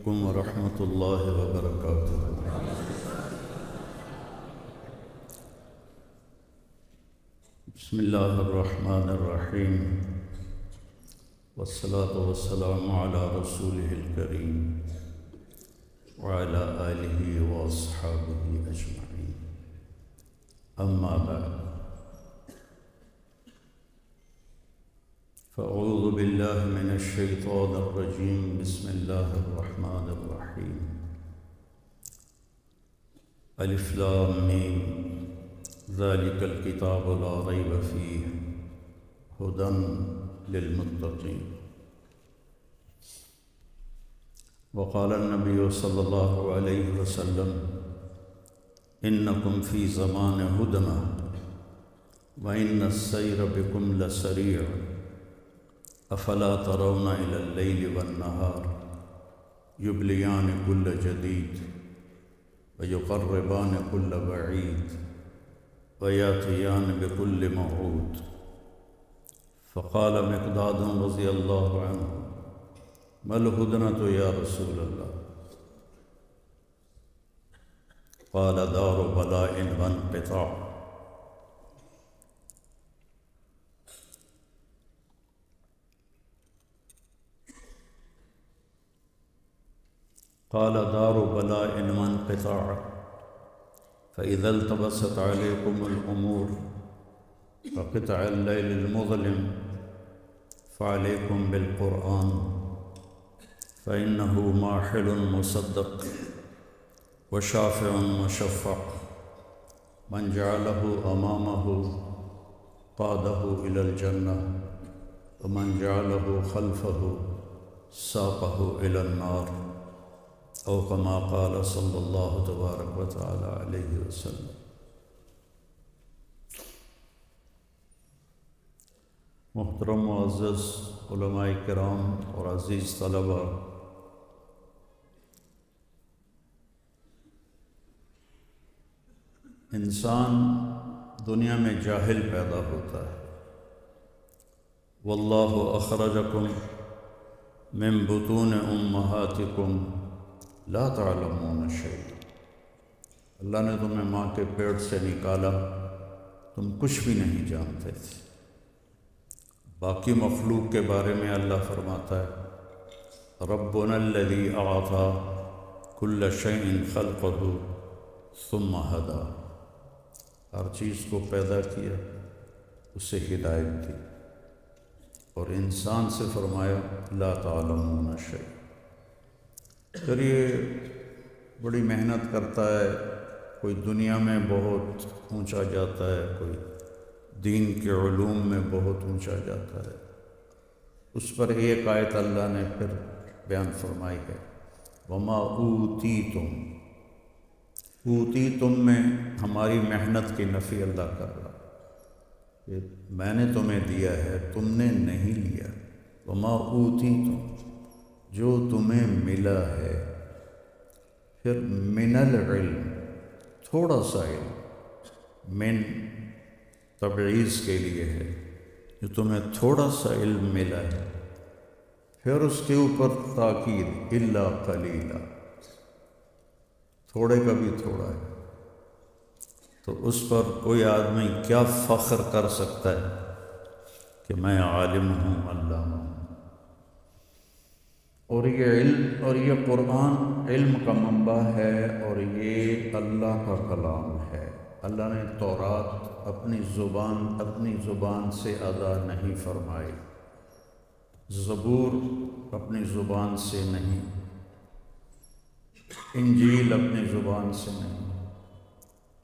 علیکم ورحمۃ اللہ وبرکاتہ۔ بسم اللہ الرحمن الرحیم، والصلاة والسلام علی رسولہ الکریم وعلی آلہ واصحابہ اجمعین، اما بعد، فاعوذ باللہ من الشیطان الرجیم، بسم اللہ الرحمن الرحیم، الف لام میم، ذالک الکتاب لا ریب فیہ ھدی للمتقین۔ وقال النبی صلی اللہ علیہ وسلم انکم فی زمان ہدنہ وان السیر بکم لسریع، افلا ترون الی اللیل والنہار یبلیان کل جدید ویقربان کل بعید ویاتیان بکل موعود۔ فقال مقداد رضی اللہ عنہ ما الہدنۃ یا رسول اللہ؟ قال دار بلاء وانقطاع۔ قال دار بلاء وانقطاع، فإذا التبست عليكم الأمور كقطع الليل المظلم فعليكم بالقرآن، فإنه ماحل مصدق وشافع مشفع، من جعله أمامه قاده إلى الجنة ومن جعله خلفه ساقه إلى النار، او کما قال صلی اللہ تبارک و تعالی علیہ وسلم۔ محترم معزز علماء کرام اور عزیز طلبہ، انسان دنیا میں جاہل پیدا ہوتا ہے۔ واللہ اخرجکم من بطون امہاتکم لا تعلمون شیئا، اللہ نے تمہیں ماں کے پیٹ سے نکالا، تم کچھ بھی نہیں جانتے تھے۔ باقی مخلوق کے بارے میں اللہ فرماتا ہے ربنا الذی اعطی کل شیء خلقہ ثم ہدی، ہر چیز کو پیدا کیا، اسے ہدایت دی، اور انسان سے فرمایا لا تعلمون شیئا۔ پھر یہ بڑی محنت کرتا ہے، کوئی دنیا میں بہت اونچا جاتا ہے، کوئی دین کے علوم میں بہت اونچا جاتا ہے۔ اس پر ایک آیت اللہ نے پھر بیان فرمائی ہے وما اوتیتم، اوتیتم میں ہماری محنت کی نفی اللہ کر رہا کہ میں نے تمہیں دیا ہے، تم نے نہیں لیا۔ وما اوتیتم، جو تمہیں ملا ہے۔ پھر من العلم، تھوڑا سا علم، من تبعیض کے لیے ہے، جو تمہیں تھوڑا سا علم ملا ہے۔ پھر اس کے اوپر تاکید الا قلیلا، تھوڑے کا بھی تھوڑا ہے، تو اس پر کوئی آدمی کیا فخر کر سکتا ہے کہ میں عالم ہوں، علامہ ہوں۔ اور یہ علم اور یہ قرآن علم کا منبع ہے، اور یہ اللہ کا کلام ہے۔ اللہ نے تورات اپنی زبان سے ادا نہیں فرمائی، زبور اپنی زبان سے نہیں، انجیل اپنی زبان سے نہیں،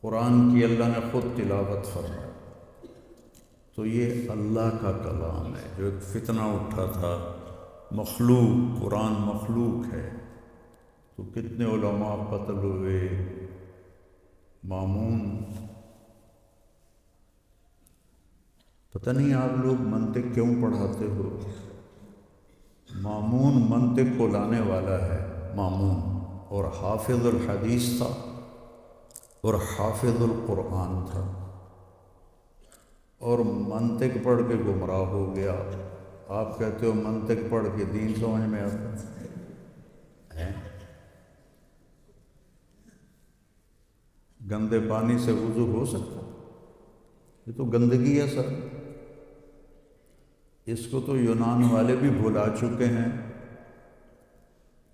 قرآن کی اللہ نے خود تلاوت فرمائی۔ تو یہ اللہ کا کلام ہے۔ جو ایک فتنہ اٹھا تھا مخلوق، قرآن مخلوق ہے، تو کتنے علماء قتل ہوئے۔ مامون، پتہ نہیں آپ لوگ منطق کیوں پڑھاتے ہو؟ مامون منطق کو لانے والا ہے، مامون، اور حافظ الحدیث تھا اور حافظ القرآن تھا، اور منطق پڑھ کے گمراہ ہو گیا۔ آپ کہتے ہو منطق پڑھ کے دین سمجھ میں آتا ہے؟ گندے پانی سے وضو ہو سکتا؟ یہ تو گندگی ہے سر. اس کو تو یونان والے بھی بھلا چکے ہیں،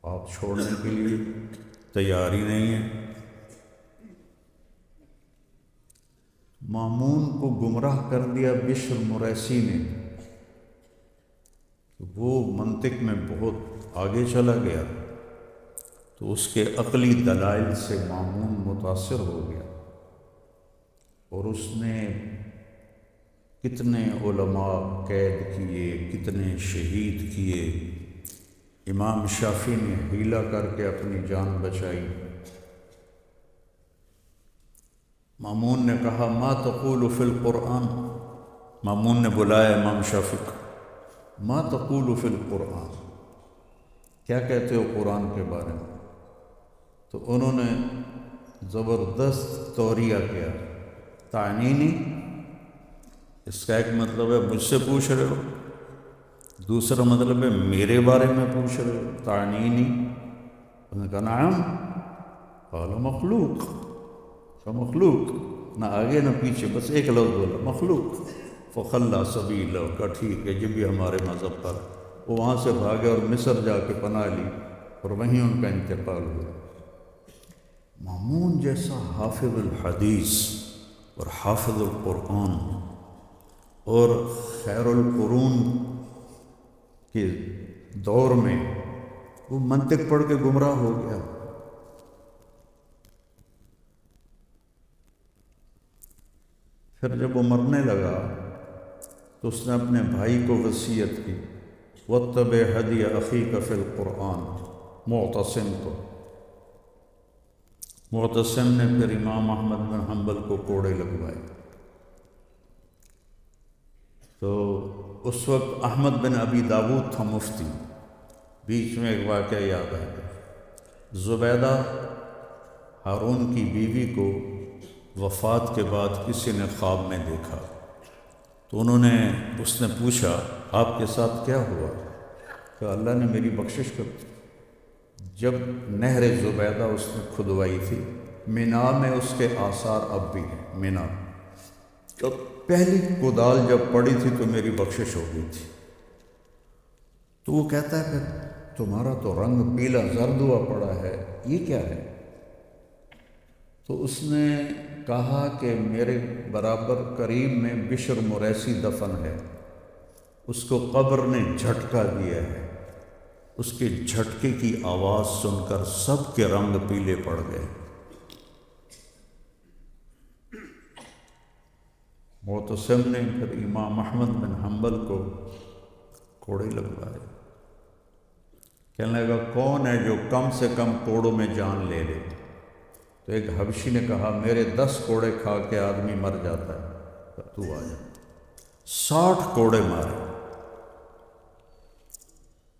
آپ چھوڑنے کے لیے تیار ہی نہیں ہیں. مامون کو گمراہ کر دیا بشر مریسی نے، وہ منطق میں بہت آگے چلا گیا، تو اس کے عقلی دلائل سے مامون متاثر ہو گیا، اور اس نے کتنے علماء قید کیے، کتنے شہید کیے. امام شافعی نے حیلہ کر کے اپنی جان بچائی. مامون نے کہا ما تقول فی القرآن، مامون نے بلایا امام شافعی کو، ما تقول فی القرآن، کیا کہتے ہو قرآن کے بارے میں؟ تو انہوں نے زبردست توریہ کیا. تعنینی، اس کا ایک مطلب ہے مجھ سے پوچھ رہے ہو، دوسرا مطلب ہے میرے بارے میں پوچھ رہے ہو. تعنینی، انہوں نے کہا نعم. قال مخلوق، مخلوق، نہ آگے نہ پیچھے، بس ایک لفظ بولا مخلوق. فخلا سبیلہ، کا ٹھیک ہے یہ بھی ہمارے مذہب پر. وہ وہاں سے بھاگے اور مصر جا کے پناہ لی، اور وہیں ان کا انتقال ہوا. مامون جیسا حافظ الحدیث اور حافظ القرآن اور خیر القرون کے دور میں وہ منطق پڑھ کے گمراہ ہو گیا. پھر جب وہ مرنے لگا تو اس نے اپنے بھائی کو وصیت کی، واتبع ہدی اخیک فی القرآن، معتصم کو. معتصم نے پھر امام احمد بن حنبل کو کوڑے لگوائے. تو اس وقت احمد بن ابی داود تھا مفتی. بیچ میں ایک واقعہ یاد آ گیا. زبیدہ ہارون کی بیوی کو وفات کے بعد کسی نے خواب میں دیکھا، تو اس نے پوچھا آپ کے ساتھ کیا ہوا؟ کہ اللہ نے میری بخشش کر دی. جب نہر زبیدہ اس نے کھدوائی تھی، مینا میں اس کے آثار اب بھی ہیں. مینا جب پہلی کدال جب پڑی تھی تو میری بخشش ہو گئی تھی. تو وہ کہتا ہے کہ تمہارا تو رنگ پیلا زرد ہوا پڑا ہے، یہ کیا ہے؟ تو اس نے کہا کہ میرے برابر قریب میں بشر مریسی دفن ہے، اس کو قبر نے جھٹکا دیا ہے. اس کے جھٹکے کی آواز سن کر سب کے رنگ پیلے پڑ گئے. معتصم نے پھر امام احمد بن حنبل کو کوڑے لگوائے. کہنے لگا کون ہے جو کم سے کم کوڑوں میں جان لے لے؟ تو ایک حبشی نے کہا میرے 10 کوڑے کھا کے آدمی مر جاتا ہے، تو آ جا. 60 کوڑے مارے.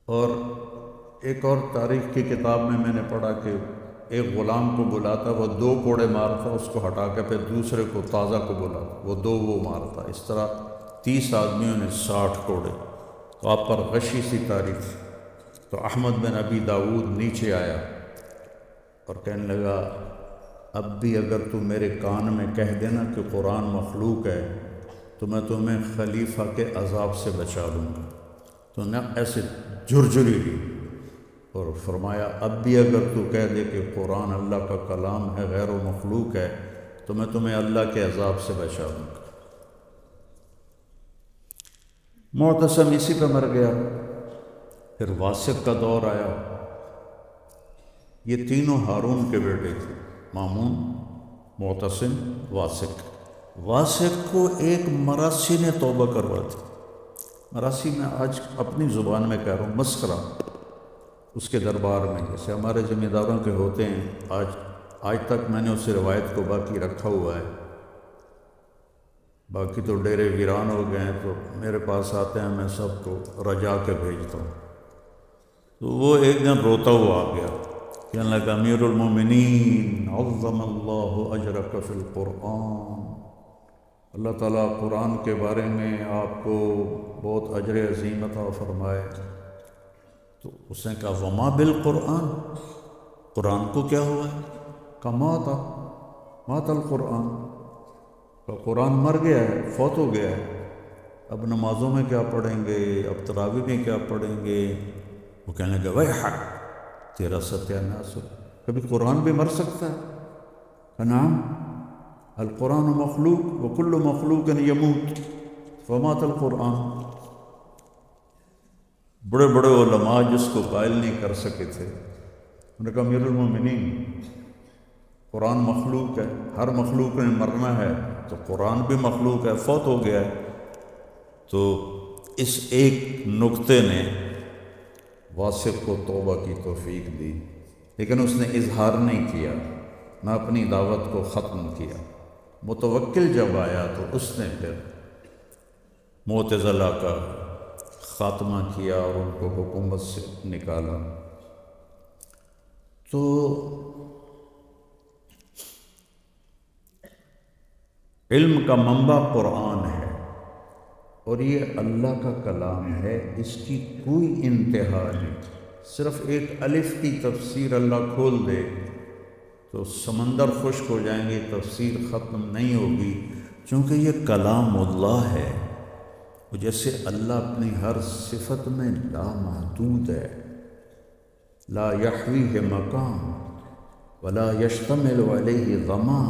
اور ایک اور تاریخ کی کتاب میں نے پڑھا کہ ایک غلام کو بلاتا، وہ 2 کوڑے مارتا، اس کو ہٹا کے پھر دوسرے کو تازہ کو بلاتا، وہ 2 وہ مارتا. اس طرح 30 آدمیوں نے 60 کوڑے. تو آپ پر غشی سی تاریخ. تو احمد بن ابی داود نیچے آیا اور کہنے لگا اب بھی اگر تو میرے کان میں کہہ دینا کہ قرآن مخلوق ہے تو میں تمہیں خلیفہ کے عذاب سے بچا دوں گا. تو نے ایسے جھرجھری لی اور فرمایا اب بھی اگر تو کہہ دے کہ قرآن اللہ کا کلام ہے، غیر و مخلوق ہے، تو میں تمہیں اللہ کے عذاب سے بچا دوں گا. معتصم اسی پہ مر گیا. پھر واسق کا دور آیا. یہ تینوں ہارون کے بیٹے تھے، مامون، معتصم، واسق. واسق کو ایک مراسی نے توبہ کروا دی. مراسی میں آج اپنی زبان میں کہہ رہا ہوں، مسخرہ. اس کے دربار میں جیسے ہمارے ذمہ داروں کے ہوتے ہیں، آج تک میں نے اس روایت کو باقی رکھا ہوا ہے. باقی تو ڈیرے ویران ہو گئے ہیں، تو میرے پاس آتے ہیں، میں سب کو رجا کے بھیجتا ہوں. تو وہ ایک دن روتا ہوا آ گیا، کہنے لگا امیر المومنین عظم اللہ اجرک فی القرآن، اللہ تعالیٰ قرآن کے بارے میں آپ کو بہت اجر عظیم عطا فرمائے. تو اس نے کہا وما بالقرآن، قرآن کو کیا ہوا ہے؟ کما تھا. مات القرآن، تو قرآن مر گیا ہے، فوت ہو گیا ہے، اب نمازوں میں کیا پڑھیں گے، اب تراویح میں کیا پڑھیں گے؟ وہ کہنے لگے ویحک، تیرا ستیہ ناس ہو، کبھی قرآن بھی مر سکتا ہے؟ نعم، القرآن مخلوق وکل مخلوق یموت فمات القرآن۔ بڑے بڑے علماء جس کو قائل نہیں کر سکے تھے، انہوں نے کہا امیر المومنین، قرآن مخلوق ہے، ہر مخلوق نے مرنا ہے، تو قرآن بھی مخلوق ہے، فوت ہو گیا ہے۔ تو اس ایک نقطے نے واثق کو توبہ کی توفیق دی، لیکن اس نے اظہار نہیں کیا، نہ اپنی دعوت کو ختم کیا۔ متوکل جب آیا تو اس نے پھر معتزلہ کا خاتمہ کیا اور ان کو حکومت سے نکالا۔ تو علم کا منبع قرآن ہے، اور یہ اللہ کا کلام ہے، اس کی کوئی انتہا نہیں۔ صرف ایک الف کی تفسیر اللہ کھول دے تو سمندر خشک ہو جائیں گے، تفسیر ختم نہیں ہوگی، چونکہ یہ کلام اللہ ہے۔ جیسے اللہ اپنی ہر صفت میں لامحدود ہے، لا یحویہ مقام ولا یشتمل علیہ ظماں،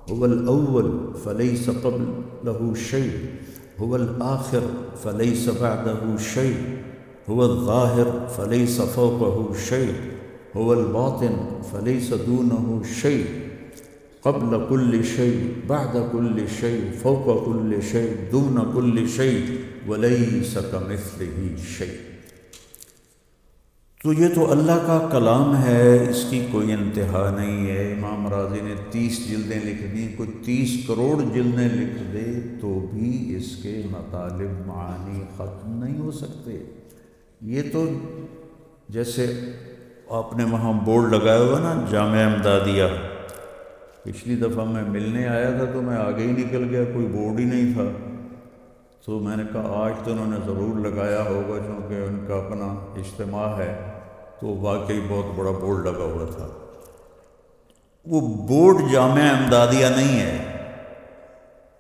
هو الاول فلیس قبلہ شیء، هو الآخر فلیس بعدہ شیء، هو الظاہر فلیس فوقہ شیء، هو الباطن فلیس دونہ شیء، قبل کل شیء بعد کل شیء فوق کل شیء دون کل شیء ولیس کمثلہ شیء۔ تو یہ تو اللہ کا کلام ہے، اس کی کوئی انتہا نہیں ہے۔ امام راضی نے 30 جلدیں لکھ دیں، کوئی 30 کروڑ جلدیں لکھ دے تو بھی اس کے مطالب معانی ختم نہیں ہو سکتے۔ یہ تو جیسے آپ نے وہاں بورڈ لگایا ہوا نا، جامعہ امدادیہ، پچھلی دفعہ میں ملنے آیا تھا تو میں آگے ہی نکل گیا، کوئی بورڈ ہی نہیں تھا، تو میں نے کہا آج تو انہوں نے ضرور لگایا ہوگا چونکہ ان کا اپنا اجتماع ہے، تو واقعی بہت بڑا بورڈ لگا ہوا تھا۔ وہ بورڈ جامعہ امدادیہ نہیں ہے،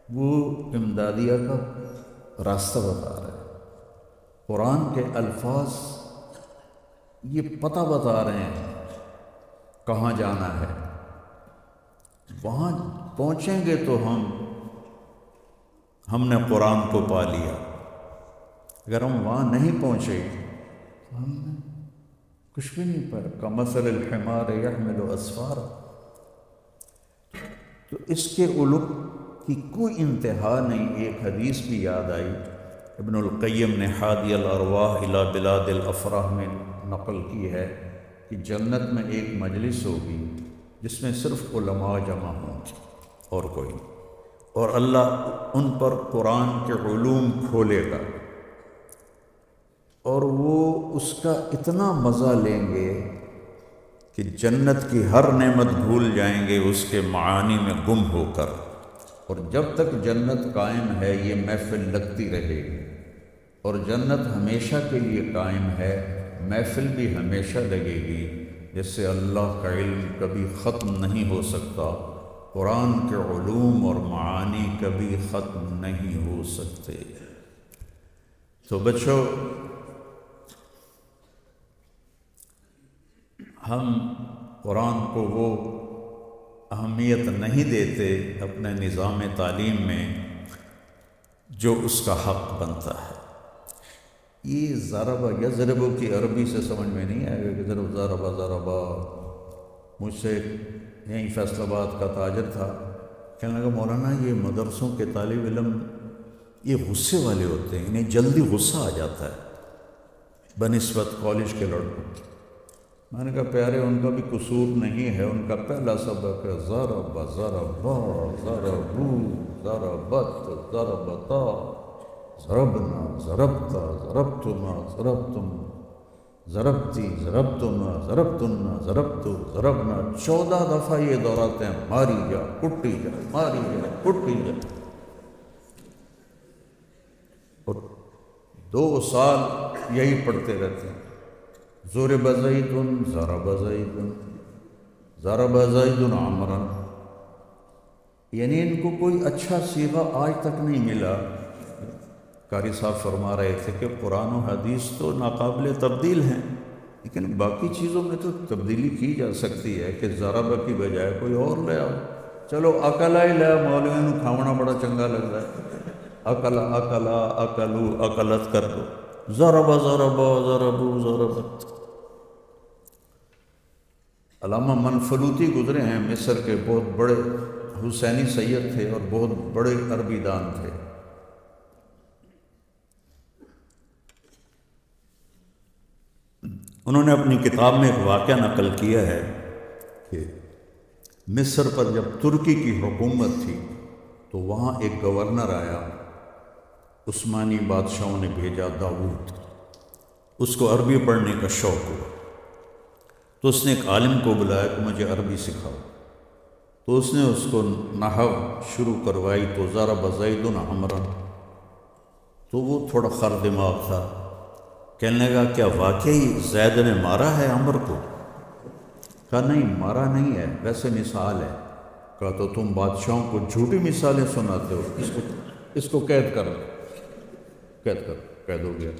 وہ امدادیہ کا راستہ بتا رہا ہے، قرآن کے الفاظ یہ پتہ بتا رہے ہیں کہاں جانا ہے۔ وہاں پہنچیں گے تو ہم نے قرآن کو پا لیا، اگر ہم وہاں نہیں پہنچے تو ہم نے کچھ بھی نہیں پایا۔ کمثل الحمار یحمل اسفارا۔ تو اس کے علوم کی کوئی انتہا نہیں۔ ایک حدیث بھی یاد آئی، ابن القیم نے حادی الارواح الی بلاد الافراح میں نقل کی ہے کہ جنت میں ایک مجلس ہوگی جس میں صرف علماء جمع ہوں گے اور کوئی نہیں، اور اللہ ان پر قرآن کے علوم کھولے گا، اور وہ اس کا اتنا مزہ لیں گے کہ جنت کی ہر نعمت بھول جائیں گے اس کے معانی میں گم ہو کر۔ اور جب تک جنت قائم ہے یہ محفل لگتی رہے گی، اور جنت ہمیشہ کے لیے قائم ہے، محفل بھی ہمیشہ لگے گی۔ جس سے اللہ کا علم کبھی ختم نہیں ہو سکتا، قرآن کے علوم اور معانی کبھی ختم نہیں ہو سکتے۔ تو بچوں، ہم قرآن کو وہ اہمیت نہیں دیتے اپنے نظام تعلیم میں جو اس کا حق بنتا ہے۔ یہ ضربہ یضرب کی عربی سے سمجھ میں نہیں آئے گا کہ ضربہ۔ مجھ سے یہیں فیصل آباد کا تاجر تھا، کہنے لگا مولانا یہ مدرسوں کے طالب علم یہ غصے والے ہوتے ہیں، انہیں جلدی غصہ آ جاتا ہے بنسبت کالج کے لڑکوں۔ میں نے کہا پیارے ان کا بھی قصور نہیں ہے، ان کا پہلا سبق ہے ضرب ضربا ضربو ضربت ضربتا ضربنا ضربتا ضربتما ضربتم ضربتی ضربتما ضربتنا ضربتو ضربنا۔ 14 دفعہ یہ دہراتے ہیں، ماری جا کٹی جا، ماری جا کٹی جا، اور 2 سال یہی پڑھتے رہتے ہیں۔ ضرب زید ضرب زید ضرب زید عمرا یعنی ان کو کوئی اچھا صیغہ آج تک نہیں ملا۔ قاری صاحب فرما رہے تھے کہ قرآن و حدیث تو ناقابل تبدیل ہیں، لیکن باقی چیزوں میں تو تبدیلی کی جا سکتی ہے کہ ضرب کی بجائے کوئی اور لے آؤ۔ چلو اکلا ہی لیا، مولویوں نو کھاونا بڑا چنگا لگتا ہے، اکلا اکلا اکلو اکلت کر دو، ضرب ضرب ضرب ضربت۔ علامہ منفلوطی گزرے ہیں، مصر کے بہت بڑے حسینی سید تھے اور بہت بڑے عربی دان تھے۔ انہوں نے اپنی کتاب میں ایک واقعہ نقل کیا ہے کہ مصر پر جب ترکی کی حکومت تھی تو وہاں ایک گورنر آیا، عثمانی بادشاہوں نے بھیجا داؤد، اس کو عربی پڑھنے کا شوق ہوا، تو اس نے ایک عالم کو بلایا کہ مجھے عربی سکھاؤ، تو اس نے اس کو نحو شروع کروائی، تو ضرب زید عمرا، تو وہ تھوڑا خر دماغ تھا، کہنے لگا کیا واقعی زید نے مارا ہے عمر کو؟ کہا نہیں، مارا نہیں ہے، ویسے مثال ہے۔ کہا تو تم بادشاہوں کو جھوٹی مثالیں سناتے ہو، اس کو قید کر، قید ہو گیا۔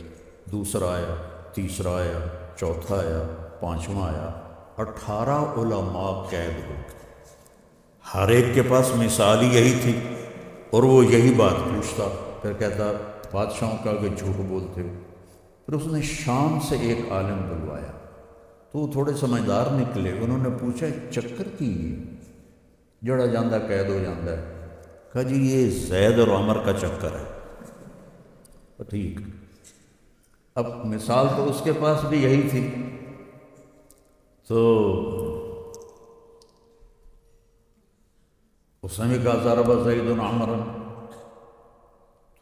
دوسرا آیا، تیسرا آیا، چوتھا آیا، پانچواں آیا، 18 علماء قید ہو گئے۔ ہر ایک کے پاس مثال ہی یہی تھی اور وہ یہی بات پوچھتا، پھر کہتا بادشاہوں کا کہ جھوٹ بولتے ہو۔ پھر اس نے شام سے ایک عالم بلوایا، تو وہ تھوڑے سمجھدار نکلے، انہوں نے پوچھا چکر کی جڑا جاندہ قید ہو جاندہ ہے؟ کہا جی یہ زید اور عمر کا چکر ہے۔ ٹھیک، اب مثال تو اس کے پاس بھی یہی تھی، تو اس نے بھی کہا ضرب زید عمرا،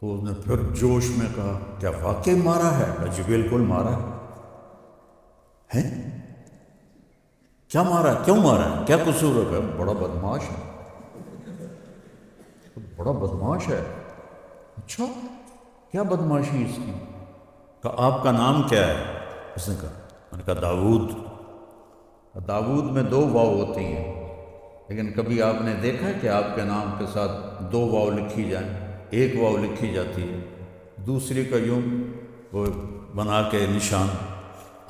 تو اس نے پھر جوش میں کہا کیا واقعی مارا ہے؟ جی بالکل مارا ہے۔ کیا مارا ہے؟ کیوں مارا ہے؟ کیا قصور ہے؟ بڑا بدماش ہے، بڑا بدماش ہے۔ اچھا کیا بدماشی اس کی؟ کہا آپ کا نام کیا ہے؟ اس نے کہا، میں نے کہا داؤد۔ داؤد میں 2 واو ہوتی ہیں، لیکن کبھی آپ نے دیکھا ہے کہ آپ کے نام کے ساتھ 2 واو لکھی جائیں؟ ایک واو لکھی جاتی ہے، دوسری کا یوں وہ بنا کے نشان۔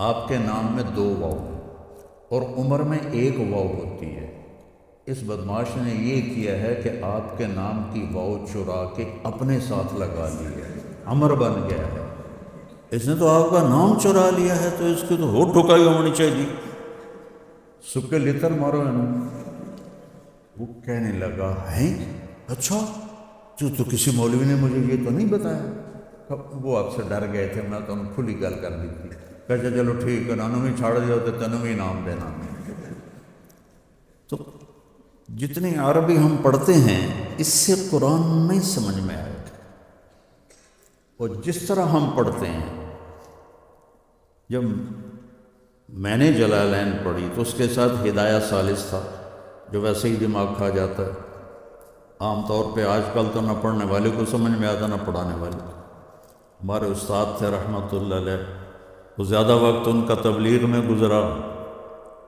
آپ کے نام میں 2 واو ہیں اور عمر میں 1 واو ہوتی ہے۔ اس بدماش نے یہ کیا ہے کہ آپ کے نام کی واو چرا کے اپنے ساتھ لگا لی ہے، عمر بن گیا ہے۔ اس نے تو آپ کا نام چرا لیا ہے، تو اس کی تو ہو ٹھکائی ہونی چاہیے، سکے لتر مارو انہوں۔ وہ کہنے لگا ہے اچھا تو کسی مولوی نے مجھے یہ تو نہیں بتایا۔ وہ آپ سے ڈر گئے تھے، میں تو ان کھلی گل کر دی تھی، کہتے چلو ٹھیک ہے، نانو بھی چھاڑ دیا تو تینوں بھی نام دینا۔ تو جتنی عربی ہم پڑھتے ہیں اس سے قرآن نہیں سمجھ میں آئے گا، اور جس طرح ہم پڑھتے ہیں، جب میں نے جلالین پڑھی تو اس کے ساتھ ہدایہ ثالث تھا جو ویسے ہی دماغ کھا جاتا ہے۔ عام طور پہ آج کل تو نہ پڑھنے والے کو سمجھ میں آتا نہ پڑھانے والے کو۔ ہمارے استاد تھے رحمۃ اللہ علیہ، وہ زیادہ وقت ان کا تبلیغ میں گزرا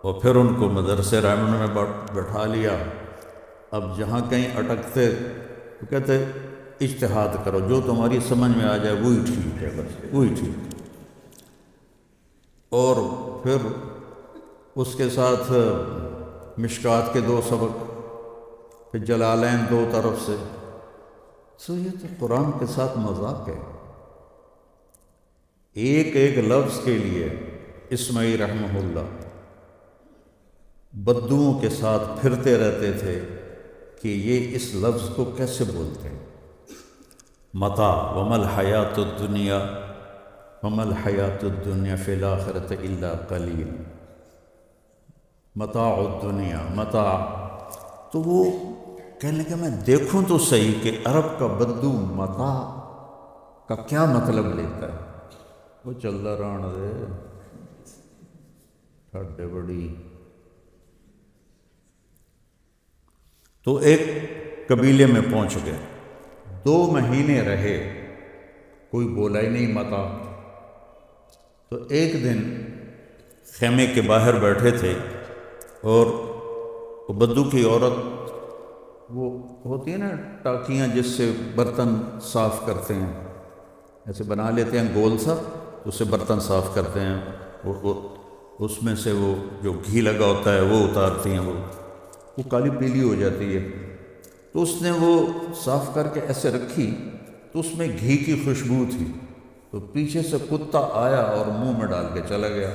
اور پھر ان کو مدرسے رحمن میں بٹھا لیا۔ اب جہاں کہیں اٹکتے تو کہتے اجتہاد کرو، جو تمہاری سمجھ میں آ جائے وہی ٹھیک ہے، بس وہی ٹھیک ہے۔ اور پھر اس کے ساتھ مشکات کے 2 سبق، پھر جلالین 2 طرف سے۔ سو یہ تو قرآن کے ساتھ مذاق ہے۔ ایک ایک لفظ کے لیے اسماعیل رحمہ اللہ بددوؤں کے ساتھ پھرتے رہتے تھے کہ یہ اس لفظ کو کیسے بولتے ہیں۔ متاع وما الحیات الدنیا وما الحیات الدنیا فی الآخرۃ الا قلیل، متاع الدنیا، متاع۔ تو وہ کہنے لگا میں دیکھوں تو صحیح کہ عرب کا بدو متاع کا کیا مطلب لیتا ہے۔ وہ چلتا رہن دے ٹھڈے بڑی۔ تو ایک قبیلے میں پہنچ گئے، 2 مہینے رہے، کوئی بولا ہی نہیں متاع۔ تو ایک دن خیمے کے باہر بیٹھے تھے اور وہ بدو کی عورت وہ ہوتی ہیں نا ٹاکیاں جس سے برتن صاف کرتے ہیں، ایسے بنا لیتے ہیں گول سا، اس سے برتن صاف کرتے ہیں، وہ اس میں سے وہ جو گھی لگا ہوتا ہے وہ اتارتی ہیں، وہ کالی پیلی ہو جاتی ہے۔ تو اس نے وہ صاف کر کے ایسے رکھی تو اس میں گھی کی خوشبو تھی، تو پیچھے سے کتا آیا اور منہ میں ڈال کے چلا گیا۔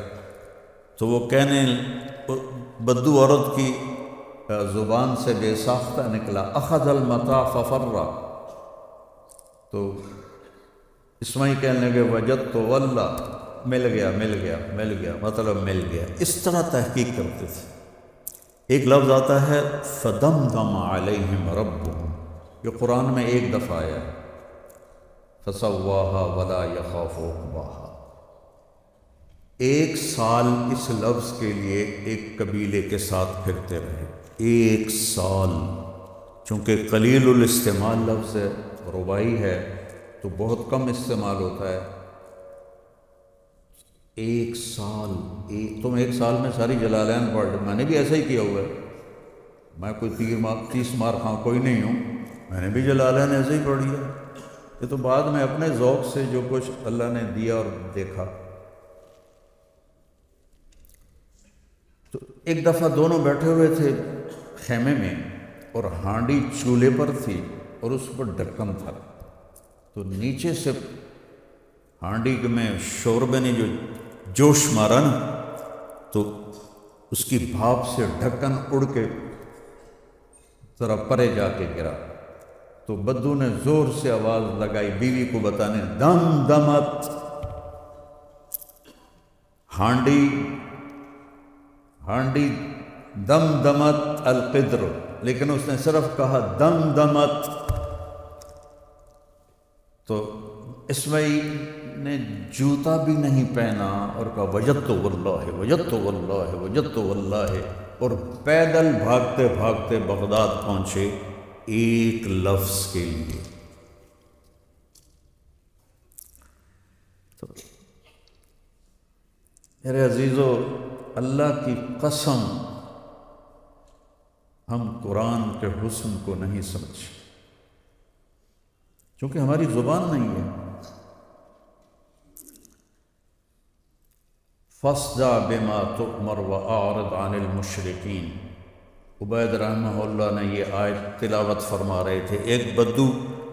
تو وہ کہنے بدو عورت کی زبان سے بے ساختہ نکلا، اخذ المتاع ففر۔ تو اسماعیل کہنے لگے وجدت واللہ، مل گیا مل گیا مل گیا، مطلب مل گیا۔ اس طرح تحقیق کرتے تھے۔ ایک لفظ آتا ہے فدمدم علیہم ربہم، یہ قرآن میں ایک دفعہ آیا ہے، فسواہا ولا یخاف عقباہا۔ 1 سال اس لفظ کے لیے ایک قبیلے کے ساتھ پھرتے رہے، 1 سال، چونکہ قلیل الاستعمال لفظ ہے، رباعی ہے تو بہت کم استعمال ہوتا ہے۔ 1 سال، تم 1 سال میں ساری جلالین پڑھ لو۔ میں نے بھی ایسا ہی کیا ہوا ہے، میں کوئی 30 مار خاں کوئی نہیں ہوں، میں نے بھی جلالین ایسے ہی پڑھی ہے۔ یہ تو بعد میں اپنے ذوق سے جو کچھ اللہ نے دیا اور دیکھا۔ تو ایک دفعہ دونوں بیٹھے ہوئے تھے خیمے میں، اور ہانڈی چولہے پر تھی اور اس پر ڈھکن تھا، تو نیچے سے ہانڈی میں شوربے نے جو جوش مارا نا، تو اس کی بھاپ سے ڈھکن اڑ کے ذرا پرے جا کے گرا۔ تو بدو نے زور سے آواز لگائی بیوی کو بتانے، دم دمت، ہانڈی دم دمت القدر، لیکن اس نے صرف کہا دم دمت۔ تو اسماعیل نے جوتا بھی نہیں پہنا اور کہا وجدت واللہ وجدت واللہ وجدت واللہ، اور پیدل بھاگتے بھاگتے بغداد پہنچے 1 لفظ کے لیے۔ تو میرے عزیزو، اللہ کی قسم ہم قرآن کے حسن کو نہیں سمجھے، کیونکہ ہماری زبان نہیں ہے۔ فاصدع بما تؤمر واعرض عن المشرکین، عبید رحمہ اللہ نے یہ آیت تلاوت فرما رہے تھے۔ ایک بدو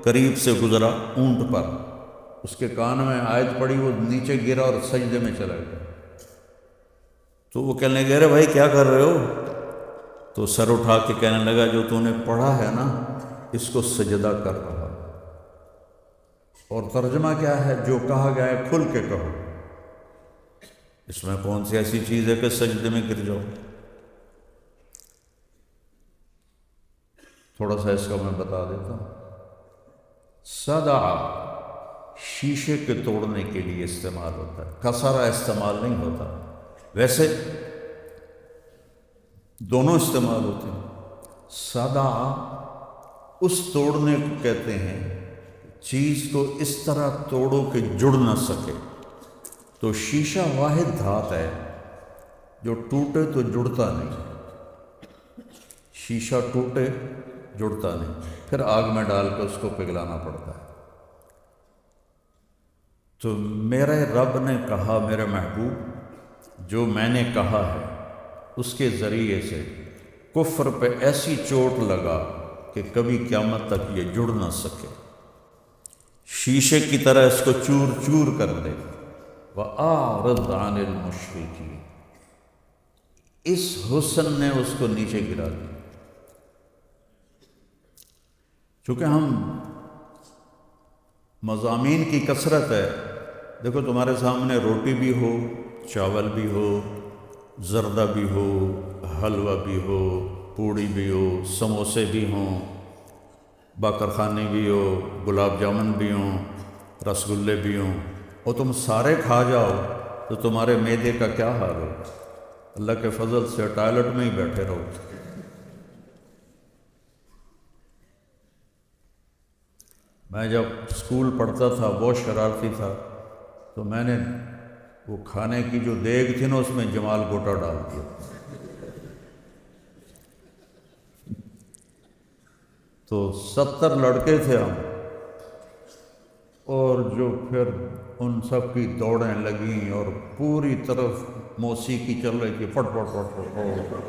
قریب سے گزرا اونٹ پر، اس کے کان میں آیت پڑی، وہ نیچے گرا اور سجدے میں چلا گیا۔ تو وہ کہنے لگے ارے بھائی کیا کر رہے ہو؟ تو سر اٹھا کے کہنے لگا جو تو نے پڑھا ہے نا اس کو سجدہ کر رہا۔ اور ترجمہ کیا ہے؟ جو کہا گیا ہے کھل کے کہو، اس میں کون سی ایسی چیز ہے کہ سجدے میں گر جاؤ؟ تھوڑا سا اس کا میں بتا دیتا ہوں۔ صدع شیشے کے توڑنے کے لیے استعمال ہوتا ہے، کسرہ استعمال نہیں ہوتا، ویسے دونوں استعمال ہوتے ہیں۔ صدع اس توڑنے کو کہتے ہیں چیز کو اس طرح توڑو کہ جڑ نہ سکے۔ تو شیشہ واحد دھات ہے جو ٹوٹے تو جڑتا نہیں، شیشہ ٹوٹے جڑتا نہیں، پھر آگ میں ڈال کے اس کو پگھلانا پڑتا ہے۔ تو میرے رب نے کہا میرے محبوب جو میں نے کہا ہے اس کے ذریعے سے کفر پہ ایسی چوٹ لگا کہ کبھی قیامت تک یہ جڑ نہ سکے، شیشے کی طرح اس کو چور چور کر دے۔ وَأَعْرِضْ عَنِ الْمُشْرِكِينَ، اس حسن نے اس کو نیچے گرا دیا۔ چونکہ ہم مضامین کی کثرت ہے، دیکھو تمہارے سامنے روٹی بھی ہو، چاول بھی ہو، زردہ بھی ہو، حلوہ بھی ہو، پوڑی بھی ہو، سموسے بھی ہوں، باقر خانی بھی ہو، گلاب جامن بھی ہوں، رس گلے بھی ہوں، اور تم سارے کھا جاؤ تو تمہارے معدے کا کیا حال ہو؟ اللہ کے فضل سے ٹوائلٹ میں ہی بیٹھے رہو۔ میں جب اسکول پڑھتا تھا بہت شرارتی تھا، تو میں نے وہ کھانے کی جو دیگ تھی نا اس میں جمال گوٹا ڈال دیا۔ تو 70 لڑکے تھے ہم، اور جو پھر ان سب کی دوڑیں لگیں اور پوری طرف موسیقی چل رہی تھی، پڑ پڑ پڑ پڑ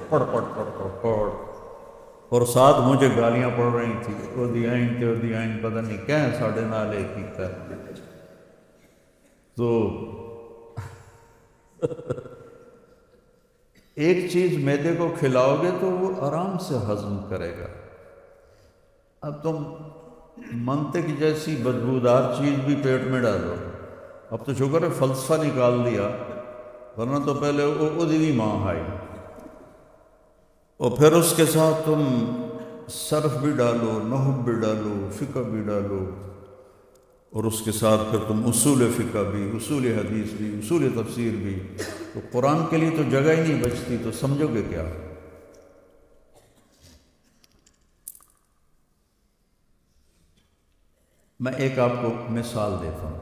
پڑ پڑ پڑ پڑ پڑ، اور ساتھ مجھے گالیاں پڑ رہی تھیں، اودی آئیں پتہ نہیں کہیں ساڑھے نال ایک ہی کر۔ تو ایک چیز معدے کو کھلاؤ گے تو وہ آرام سے ہضم کرے گا۔ اب تم منطق جیسی بدبودار چیز بھی پیٹ میں ڈالو، اب تو شکر ہے فلسفہ نکال دیا، ورنہ تو پہلے ادھری ماں آئی، اور پھر اس کے ساتھ تم صرف بھی ڈالو، نحو بھی ڈالو، فقہ بھی ڈالو، اور اس کے ساتھ پھر تم اصول فقہ بھی، اصول حدیث بھی، اصول تفسیر بھی، تو قرآن کے لیے تو جگہ ہی نہیں بچتی، تو سمجھو گے کیا؟ میں ایک آپ کو مثال دیتا ہوں۔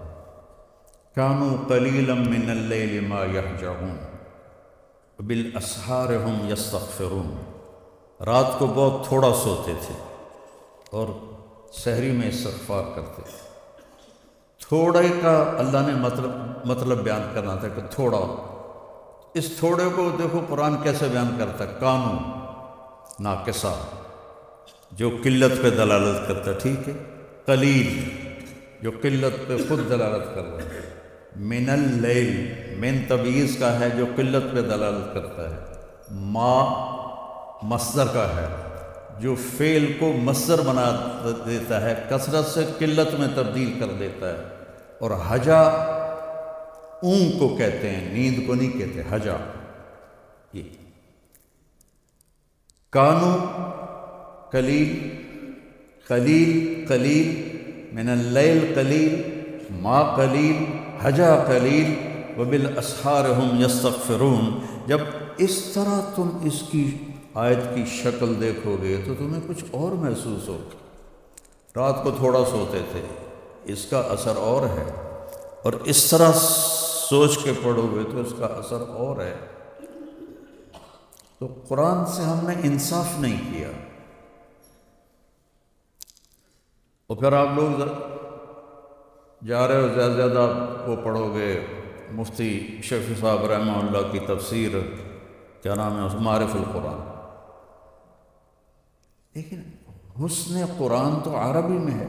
کانوا قلیلا من اللیل ما یہجعون بالاسحار ہم یستغفرون، رات کو بہت تھوڑا سوتے تھے اور سحری میں استغفار کرتے تھے۔ تھوڑے کا اللہ نے مطلب بیان کرنا تھا کہ تھوڑا، اس تھوڑے کو دیکھو قرآن کیسے بیان کرتا ہے، کانو ناقصہ، جو قلت پہ دلالت کرتا ہے، ٹھیک ہے، قلیل جو قلت پہ خود دلالت کر رہا ہے، من اللیل، من تبعیض کا ہے جو قلت پہ دلالت کرتا ہے، ما مصدر کا ہے جو فعل کو مصدر بنا دیتا ہے، کثرت سے قلت میں تبدیل کر دیتا ہے، اور حجا اونگ کو کہتے ہیں، نیند کو نہیں کہتے، حجا۔ یہ کانو قلیل، قلیل من اللیل قلیل، ما قلیل، حجا قلیل، وبالاسحار ہم یستغفرون۔ جب اس طرح تم اس کی آیت کی شکل دیکھو گے تو تمہیں کچھ اور محسوس ہوگا۔ رات کو تھوڑا سوتے تھے، اس کا اثر اور ہے، اور اس طرح سوچ کے پڑھو گے تو اس کا اثر اور ہے۔ تو قرآن سے ہم نے انصاف نہیں کیا۔ اور پھر آپ لوگ جا رہے ہو، زیادہ زیادہ وہ پڑھو گے، مفتی شفیع صاحب رحمہ اللہ کی تفسیر، کیا نام ہے، معارف القرآن، لیکن حسن قرآن تو عربی میں ہے۔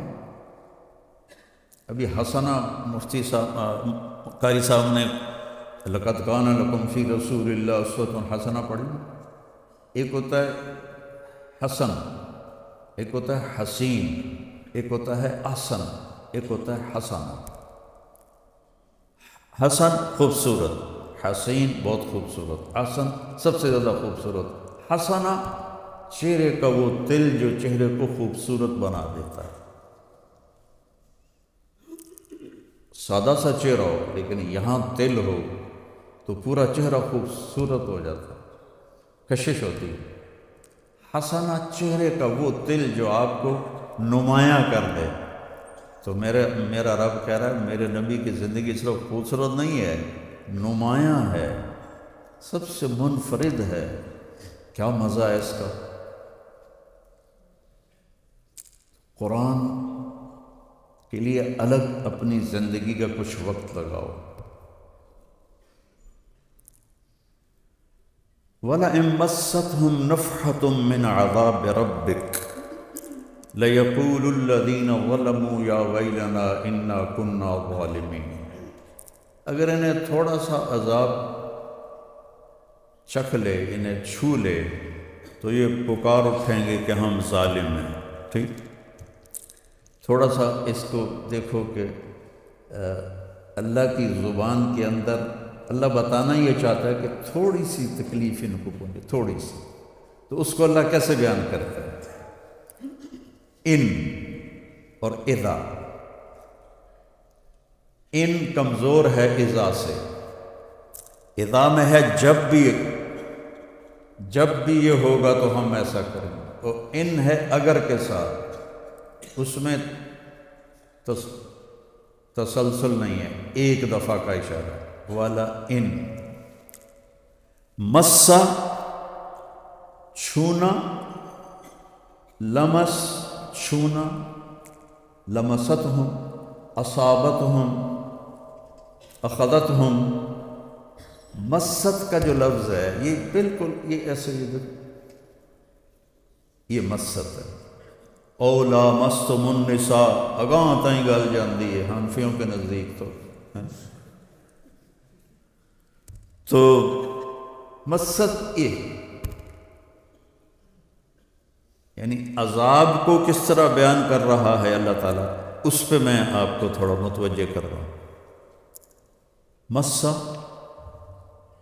ابھی حسنہ مفتی صاحب قاری صاحب نے لقد کان لکم فی رسول اللہ اسوۃ حسنہ پڑھی۔ ایک ہوتا ہے حسن، ایک ہوتا ہے حسین، ایک ہوتا ہے احسن، ایک ہوتا ہے حسن۔ حسن خوبصورت، حسین بہت خوبصورت، احسن سب سے زیادہ خوبصورت، حسنہ چہرے کا وہ تل جو چہرے کو خوبصورت بنا دیتا ہے۔ سادہ سا چہرہ ہو لیکن یہاں تل ہو تو پورا چہرہ خوبصورت ہو جاتا ہے، کشش ہوتی ہے۔ حسنہ چہرے کا وہ تل جو آپ کو نمایاں کر دے۔ تو میرا رب کہہ رہا ہے میرے نبی کی زندگی صرف خوبصورت نہیں ہے، نمایاں ہے، سب سے منفرد ہے۔ کیا مزہ ہے اس کا! قرآن کے لیے الگ اپنی زندگی کا کچھ وقت لگاؤ۔ وَلَئِن مَسَّتْهُمْ نَفْحَةٌ مِّنْ عَذَابِ رَبِّكَ لَيَقُولُ الَّذِينَ ظَلَمُوا يَا وَيْلَنَا إِنَّا كُنَّا ظَالِمِينَ۔ اگر انہیں تھوڑا سا عذاب چکھ لے، انہیں چھو لے، تو یہ پکار اٹھیں گے کہ ہم ظالم ہیں۔ ٹھیک، تھوڑا سا اس کو دیکھو کہ اللہ کی زبان کے اندر اللہ بتانا یہ چاہتا ہے کہ تھوڑی سی تکلیف ان کو پہنچے، تھوڑی سی، تو اس کو اللہ کیسے بیان کرتا ہے؟ ان اور اذا۔ ان کمزور ہے اذا سے، اذا میں ہے جب بھی یہ ہوگا تو ہم ایسا کریں گے، اور ان ہے اگر کے ساتھ، اس میں تسلسل نہیں ہے، ایک دفعہ کا اشارہ، والا ان۔ مسا چھونا، لمس چھونا، لمستہم، اصابتہم، اخذتہم، مست کا جو لفظ ہے یہ بالکل یہ ایسے یہ مست ہے۔ او لامستم النساء اگاں تائیں گل جاندی ہے حنفیوں کے نزدیک تو مست یہ یعنی عذاب کو کس طرح بیان کر رہا ہے اللہ تعالیٰ، اس پہ میں آپ کو تھوڑا متوجہ کر رہا ہوں۔ مسا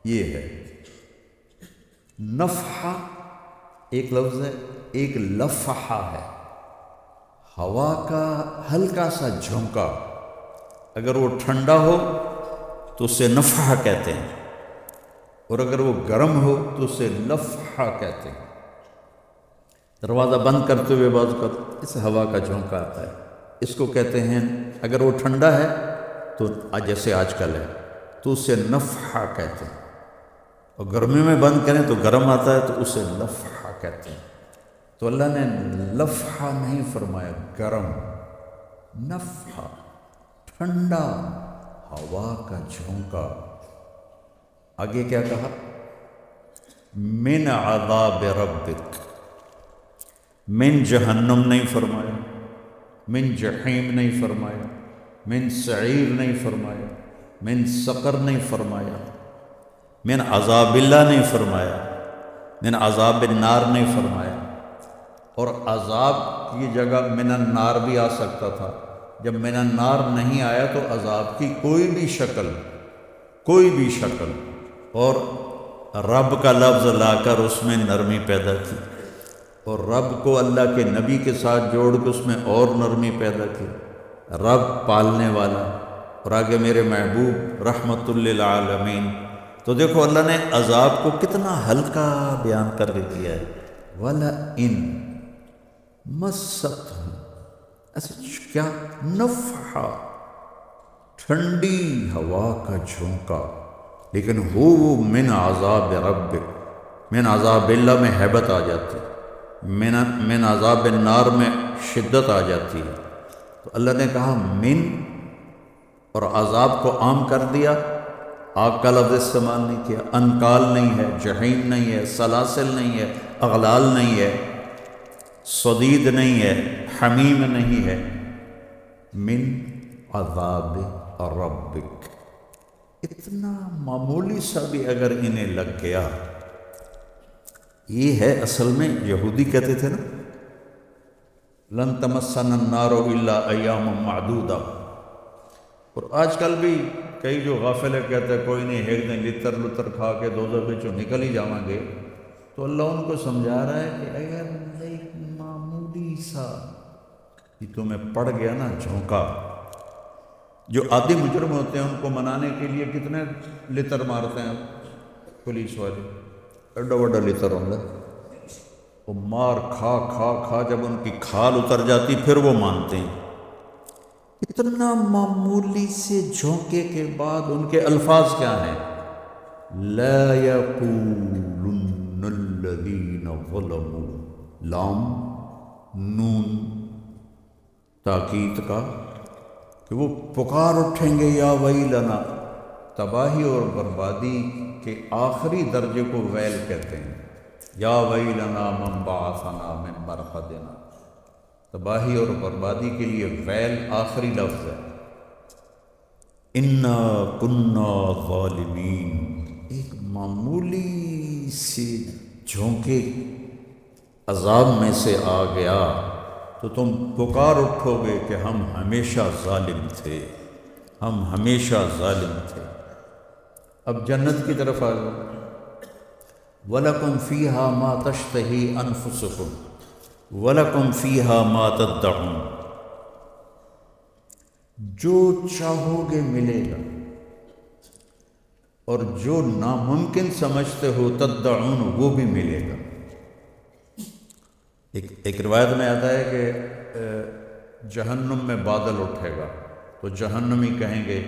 یہ ہے، نفحہ ایک لفظ ہے، ایک لفحہ ہے، ہوا کا ہلکا سا جھونکا، اگر وہ ٹھنڈا ہو تو اسے نفحہ کہتے ہیں، اور اگر وہ گرم ہو تو اسے لفحہ کہتے ہیں۔ دروازہ بند کرتے ہوئے بعض کا اس ہوا کا جھونکا آتا ہے، اس کو کہتے ہیں، اگر وہ ٹھنڈا ہے تو جیسے آج کل ہے تو اسے نفحہ کہتے ہیں، اور گرمی میں بند کریں تو گرم آتا ہے تو اسے لفحہ کہتے ہیں۔ تو اللہ نے لفحہ نہیں فرمایا، گرم، نفحہ، ٹھنڈا ہوا کا جھونکا۔ آگے کیا کہا؟ من عذاب ربک، من جہنم نہیں فرمایا، من جحیم نہیں فرمایا، من سعیر نہیں فرمایا، من سقر نہیں فرمایا، من عذاب اللہ نہیں فرمایا، من عذاب النار نہیں فرمایا۔ اور عذاب کی جگہ من النار بھی آ سکتا تھا، جب من النار نہیں آیا تو عذاب کی کوئی بھی شکل اور رب کا لفظ لا کر اس میں نرمی پیدا کی، اور رب کو اللہ کے نبی کے ساتھ جوڑ کے اس میں اور نرمی پیدا کی، رب پالنے والا، اور آگے میرے محبوب رحمت للعالمین۔ تو دیکھو اللہ نے عذاب کو کتنا ہلکا بیان کر کے کیا ہے، وَلَئِن مَسَّتْهُمْ، ایسے کیا؟ نفحہ، ٹھنڈی ہوا کا جھونکا، لیکن ہو وہ من عذاب ربک، من عذاب اللہ میں ہیبت آ جاتی، من عذاب النار میں شدت آ جاتی ہے۔ تو اللہ نے کہا من، اور عذاب کو عام کر دیا، آگ کا لفظ استعمال نہیں کیا، انکال نہیں ہے، جحیم نہیں ہے، سلاسل نہیں ہے، اغلال نہیں ہے، صدید نہیں ہے، حمیم نہیں ہے، من عذاب ربک۔ اتنا معمولی سا بھی اگر انہیں لگ گیا، یہ ہے اصل میں یہودی کہتے تھے نا، لن تمسنا النار الا ایام معدودہ، اور آج کل بھی کئی جو غافل کہتے ہیں کوئی نہیں ایک دن لتر لتر کھا کے دوزخ وچوں نکل ہی جاواں گے، تو اللہ ان کو سمجھا رہا ہے کہ اگر ایک معمولی سا یہ تمہیں پڑ گیا نا جھونکا، جو عادی مجرم ہوتے ہیں ان کو منانے کے لیے کتنے لتر مارتے ہیں پولیس والے، ایڈا وڈا لتر ہوتا ہے، وہ مار کھا کھا کھا جب ان کی کھال اتر جاتی پھر وہ مانتے ہیں۔ اتنا معمولی سے جھونکے کے بعد ان کے الفاظ کیا ہیں؟ لا یقولن الذین ظلموا، لام نون تاکید کا، کہ وہ پکار اٹھیں گے یا ویلنا، تباہی اور بربادی کے آخری درجے کو ویل کہتے ہیں، یا ویلنا من بعثنا من مرقدنا، تباہی اور بربادی کے لیے ویل آخری لفظ ہے۔ انا کنا ظالمین، ایک معمولی سی جھونکے عذاب میں سے آ گیا تو تم پکار اٹھو گے کہ ہم ہمیشہ ظالم تھے، ہم ہمیشہ ظالم تھے۔ اب جنت کی طرف آ جاؤ، وَلَكُمْ فِيهَا مَا تَشْتَهِي أَنفُسُكُمْ وَلَكُمْ فِيهَا مَا تَدَّعُونَ، جو چاہو گے ملے گا، اور جو ناممکن سمجھتے ہو تدعون وہ بھی ملے گا۔ ایک روایت میں آتا ہے کہ جہنم میں بادل اٹھے گا تو جہنمی کہیں گے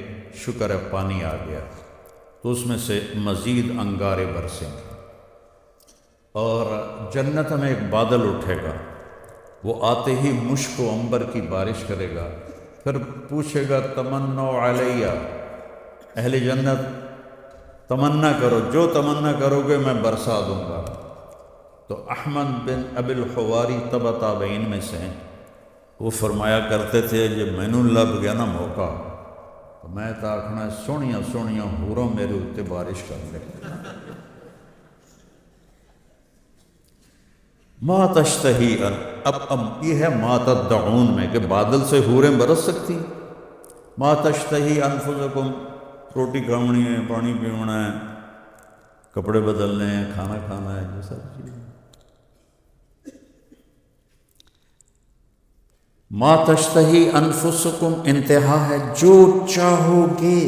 شکر ہے پانی آ گیا، تو اس میں سے مزید انگارے برسیں گے، اور جنت میں ایک بادل اٹھے گا، وہ آتے ہی مشک و عنبر کی بارش کرے گا، پھر پوچھے گا تمنو علیہ، اہل جنت تمنا کرو، جو تمنا کرو گے میں برسا دوں گا۔ تو احمد بن ابی الحواری تبع تابعین میں سے ہیں، وہ فرمایا کرتے تھے جب مینوں لب گیا نا موقع تو میں تو آکھنا سونیاں سونیاں حوروں میرے اتنے بارش کر لے۔ ما تشتہی اب یہ ہے ما تدعون میں کہ بادل سے حوریں برس سکتی۔ ما تشتہی انفسکم، روٹی کھانی ہے، پانی پینا ہے، کپڑے بدلنے ہیں، کھانا کھانا ہے، یہ سب چیزیں۔ ما تشتہی انفسکم انتہا ہے جو چاہو گے،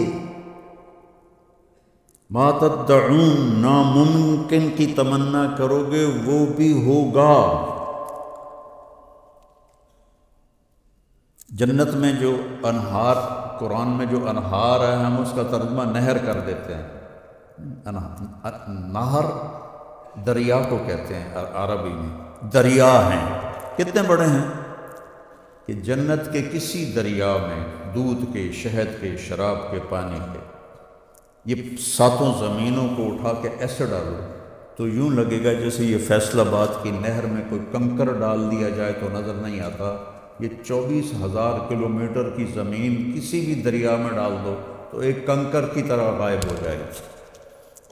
ما تدعون ناممکن کی تمنا کرو گے وہ بھی ہوگا۔ جنت میں جو انہار، قرآن میں جو انہار ہے ہم اس کا ترجمہ نہر کر دیتے ہیں۔ نہر دریا کو کہتے ہیں عربی میں، دریا ہیں۔ کتنے بڑے ہیں کہ جنت کے کسی دریا میں دودھ کے، شہد کے، شراب کے، پانی کے، یہ ساتوں زمینوں کو اٹھا کے ایسے ڈالو تو یوں لگے گا جیسے یہ فیصل آباد کی نہر میں کوئی کنکر ڈال دیا جائے تو نظر نہیں آتا۔ یہ 24,000 کلومیٹر کی زمین کسی بھی دریا میں ڈال دو تو ایک کنکر کی طرح غائب ہو جائے گی،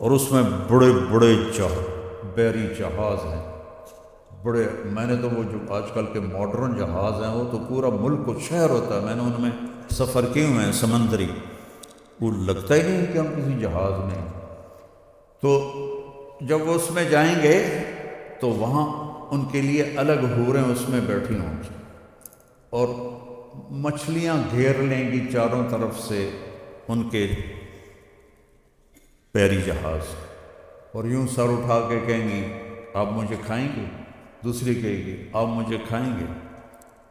اور اس میں بڑے بڑے بحری جہاز ہیں، بڑے، میں نے تو وہ جو آج کل کے ماڈرن جہاز ہیں وہ تو پورا ملک و شہر ہوتا ہے، میں نے ان میں سفر کیے ہوئے ہیں سمندری، وہ لگتا ہی نہیں کہ ہم کسی جہاز میں ہیں۔ تو جب وہ اس میں جائیں گے تو وہاں ان کے لیے الگ حوریں اس میں بیٹھی ہوں گی، اور مچھلیاں گھیر لیں گی چاروں طرف سے ان کے بحری جہاز، اور یوں سر اٹھا کے کہیں گی آپ مجھے کھائیں گے، دوسری کہے گی آپ مجھے کھائیں گے۔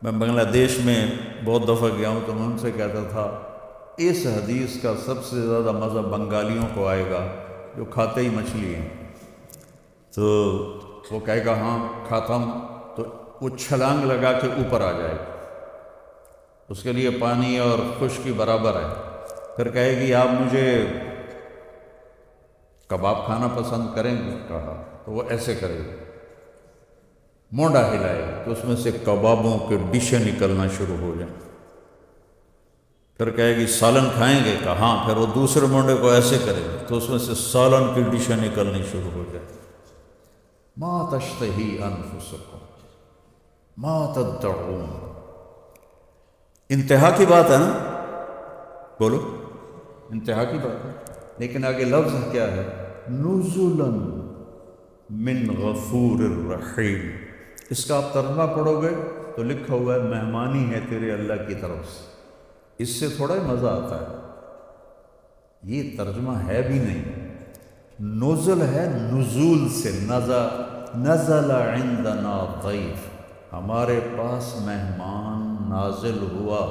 میں بنگلہ دیش میں بہت دفعہ گیا ہوں تو میں ان سے کہتا تھا اس حدیث کا سب سے زیادہ مزہ بنگالیوں کو آئے گا جو کھاتے ہی مچھلی ہیں۔ تو وہ کہے گا ہاں کھاتا ہوں، تو وہ چھلانگ لگا کے اوپر آ جائے گا، اس کے لیے پانی اور خشکی برابر ہے۔ پھر کہے گی آپ مجھے کباب کھانا پسند کریں گے، کہا تو وہ ایسے کرے گی، مونڈا ہلائے گی تو اس میں سے کبابوں کے ڈشیں نکلنا شروع ہو جائیں۔ پھر کہے گی سالن کھائیں گے، کہا ہاں، پھر وہ دوسرے مونڈے کو ایسے کرے گی تو اس میں سے سالن کی ڈشیں نکلنی شروع ہو جائیں۔ ما تشتہی انفسکم ما تدعون، انتہا کی بات ہے نا، بولو انتہا کی بات ہے، لیکن آگے لفظ کیا ہے؟ نزلا من غفور الرحیم۔ اس کا آپ ترجمہ پڑھو گے تو لکھا ہوا ہے مہمانی ہے تیرے اللہ کی طرف سے۔ اس سے تھوڑا ہی مزہ آتا ہے، یہ ترجمہ ہے بھی نہیں۔ نزل ہے نزول سے، نزل عندنا ضیف، ہمارے پاس مہمان نازل ہوا،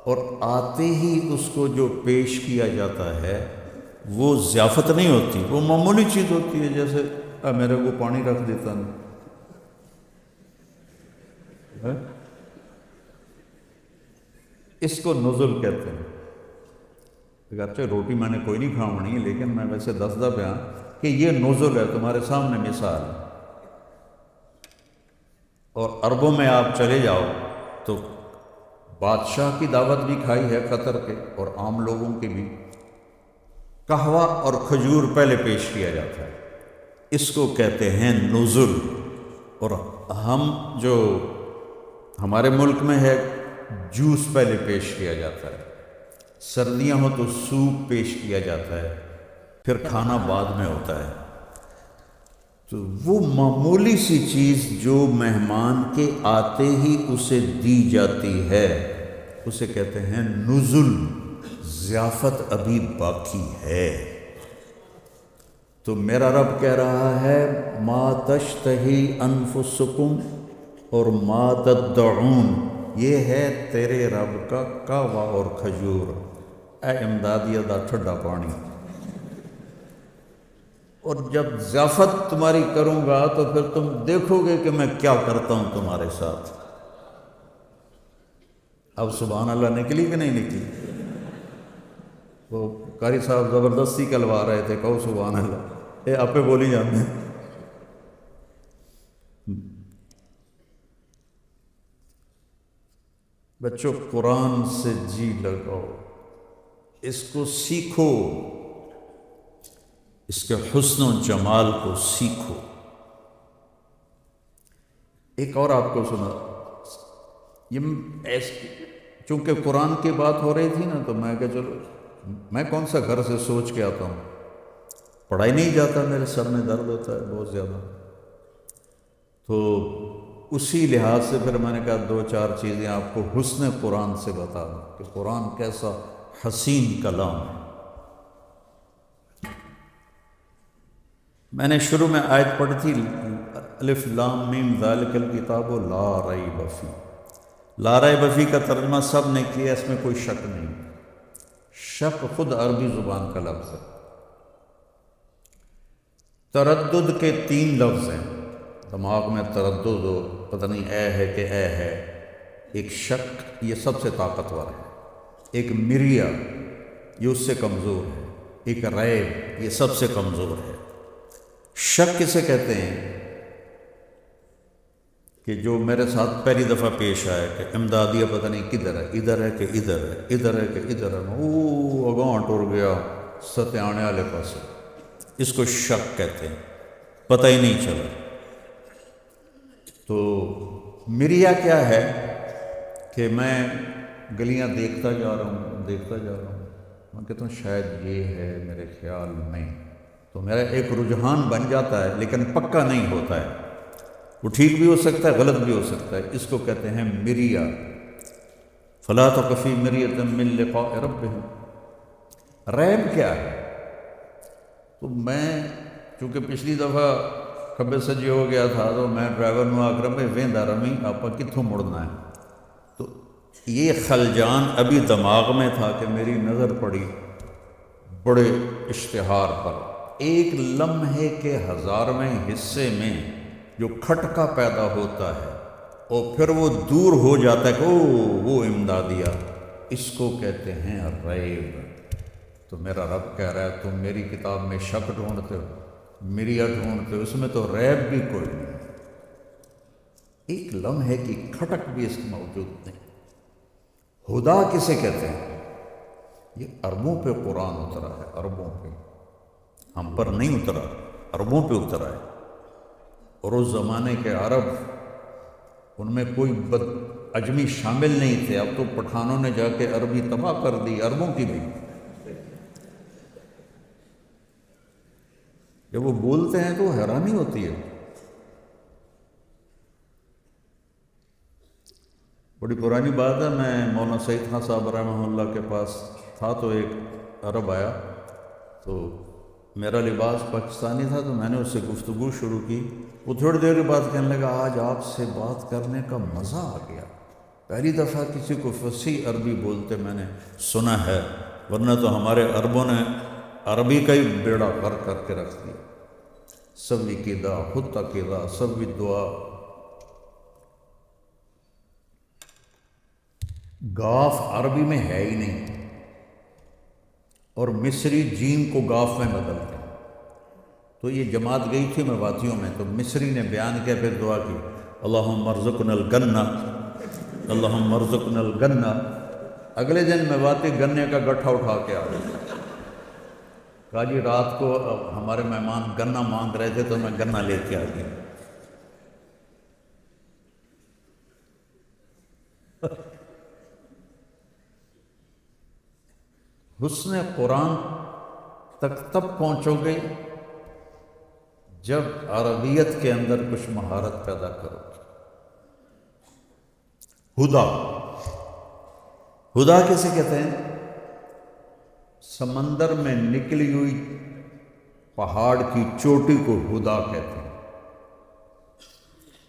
اور آتے ہی اس کو جو پیش کیا جاتا ہے وہ ضیافت نہیں ہوتی، وہ معمولی چیز ہوتی ہے، جیسے میرے کو پانی رکھ دیتا نہیں، اس کو نزل کہتے ہیں۔ اگرچہ روٹی میں نے کوئی نہیں کھاونی، لیکن میں ویسے دسدا پیا کہ یہ نزل ہے، تمہارے سامنے مثال ہے۔ اور عربوں میں آپ چلے جاؤ تو بادشاہ کی دعوت بھی کھائی ہے قطر کے، اور عام لوگوں کی بھی، قہوہ اور کھجور پہلے پیش کیا جاتا ہے، اس کو کہتے ہیں نزل۔ اور ہم جو ہمارے ملک میں ہے جوس پہلے پیش کیا جاتا ہے، سردیاں ہوں تو سوپ پیش کیا جاتا ہے، پھر کھانا بعد میں ہوتا ہے۔ تو وہ معمولی سی چیز جو مہمان کے آتے ہی اسے دی جاتی ہے اسے کہتے ہیں نزل، ضیافت ابھی باقی ہے۔ تو میرا رب کہہ رہا ہے ما تشتہی انفسکم اور ما تدعون، یہ ہے تیرے رب کا قہوہ اور کھجور، اے امدادیہ دا ٹھڈا پانی۔ اور جب ضیافت تمہاری کروں گا تو پھر تم دیکھو گے کہ میں کیا کرتا ہوں تمہارے ساتھ۔ اب سبحان اللہ نکلی کہ نہیں نکلی؟ وہ قاری صاحب زبردستی کلوا رہے تھے، کہو سبحان اللہ، آپ پہ بولی جاتے ہیں۔ بچوں، قرآن سے جی لگاؤ، اس کو سیکھو، اس کے حسن و جمال کو سیکھو۔ ایک اور آپ کو سنا، یہ چونکہ قرآن کی بات ہو رہی تھی نا، تو میں کہ چلو میں کون سا گھر سے سوچ کے آتا ہوں، پڑھائی نہیں جاتا، میرے سر میں درد ہوتا ہے بہت زیادہ، تو اسی لحاظ سے پھر میں نے کہا دو چار چیزیں آپ کو حسن قرآن سے بتا دوں کہ قرآن کیسا حسین کلام ہے۔ میں نے شروع میں آیت پڑھی تھی، الف لام میم ذالک الکتاب لا ریب فیہ۔ لا ریب فیہ کا ترجمہ سب نے کیا، اس میں کوئی شک نہیں۔ شک خود عربی زبان کا لفظ ہے۔ تردد کے 3 لفظ ہیں، دماغ میں تردد ہو، پتہ نہیں اے ہے کہ اے ہے۔ ایک شک، یہ سب سے طاقتور ہے۔ ایک مریا، یہ اس سے کمزور ہے۔ ایک ریب، یہ سب سے کمزور ہے۔ شک کسے کہتے ہیں کہ جو میرے ساتھ پہلی دفعہ پیش آیا کہ امدادیہ پتہ نہیں کدھر ہے، ادھر ہے کہ ادھر ہے، ادھر ہے کہ ادھر ہے، اگاں ٹر گیا ستیانے والے پاسے، اس کو شک کہتے ہیں، پتہ ہی نہیں چلا۔ تو مریا کیا ہے کہ میں گلیاں دیکھتا جا رہا ہوں، میں کہتا ہوں شاید یہ ہے میرے خیال میں، تو میرا ایک رجحان بن جاتا ہے، لیکن پکا نہیں ہوتا ہے، وہ ٹھیک بھی ہو سکتا ہے، غلط بھی ہو سکتا ہے۔ اس کو کہتے ہیں مریا۔ فلا تک فی مریۃ من لقاء ربہ۔ ریب کیا ہے؟ تو میں چونکہ پچھلی دفعہ کھبے سجے ہو گیا تھا، تو میں ڈرائیور نو آکرم میں ویندا رمی آپ کتھوں مڑنا ہے، تو یہ خلجان ابھی دماغ میں تھا کہ میری نظر پڑی بڑے اشتہار پر، ایک لمحے کے 1000ویں حصے میں جو کھٹکا پیدا ہوتا ہے اور پھر وہ دور ہو جاتا ہے کہ وہ امدادیہ، اس کو کہتے ہیں ریب۔ تو میرا رب کہہ رہا ہے تم میری کتاب میں شک ڈھونڈتے ہو، مریا ڈھونڈتے ہو، اس میں تو ریب بھی کوئی نہیں، ایک لمحے کی کھٹک بھی اس میں موجود نہیں۔ ہدا کسے کہتے ہیں؟ یہ عربوں پہ قرآن اترا ہے، عربوں پہ، ہم پر نہیں اترا، عربوں پہ اترا ہے۔ اور اس زمانے کے عرب، ان میں کوئی عجمی شامل نہیں تھے۔ اب تو پٹھانوں نے جا کے عربی تباہ کر دی، عربوں کی بھی۔ جب وہ بولتے ہیں تو حیرانی ہوتی ہے۔ بڑی پرانی بات ہے، میں مولانا سعید خان صاحب رحمہ اللہ کے پاس تھا، تو ایک عرب آیا، تو میرا لباس پاکستانی تھا، تو میں نے اس سے گفتگو شروع کی۔ وہ تھوڑی دیر کے بعد کہنے لگا آج آپ سے بات کرنے کا مزہ آ گیا، پہلی دفعہ کسی کو فصیح عربی بولتے میں نے سنا ہے، ورنہ تو ہمارے عربوں نے عربی کا ہی بیڑا غرق کر کے رکھ دیا۔ سوی کیدا خطہ کیدا سوی دعا، گاف عربی میں ہے ہی نہیں، اور مصری جیم کو گاف میں بدلتے ہیں۔ تو یہ جماعت گئی تھی میواتیوں میں، تو مصری نے بیان کیا، پھر دعا کی اللہم ارزقنا الگنہ، اللہم ارزقنا الگنہ۔ اگلے دن میواتی گنے کا گٹھا اٹھا کے آ گئے، کہا جی رات کو ہمارے مہمان گنا مانگ رہے تھے تو میں گنا لے کے آ گیا۔ حسن قرآن تک تب پہنچو گے جب عربیت کے اندر کچھ مہارت پیدا کرو گے۔ ہدا، ہدا کسے کہتے ہیں؟ سمندر میں نکلی ہوئی پہاڑ کی چوٹی کو ہدا کہتے ہیں۔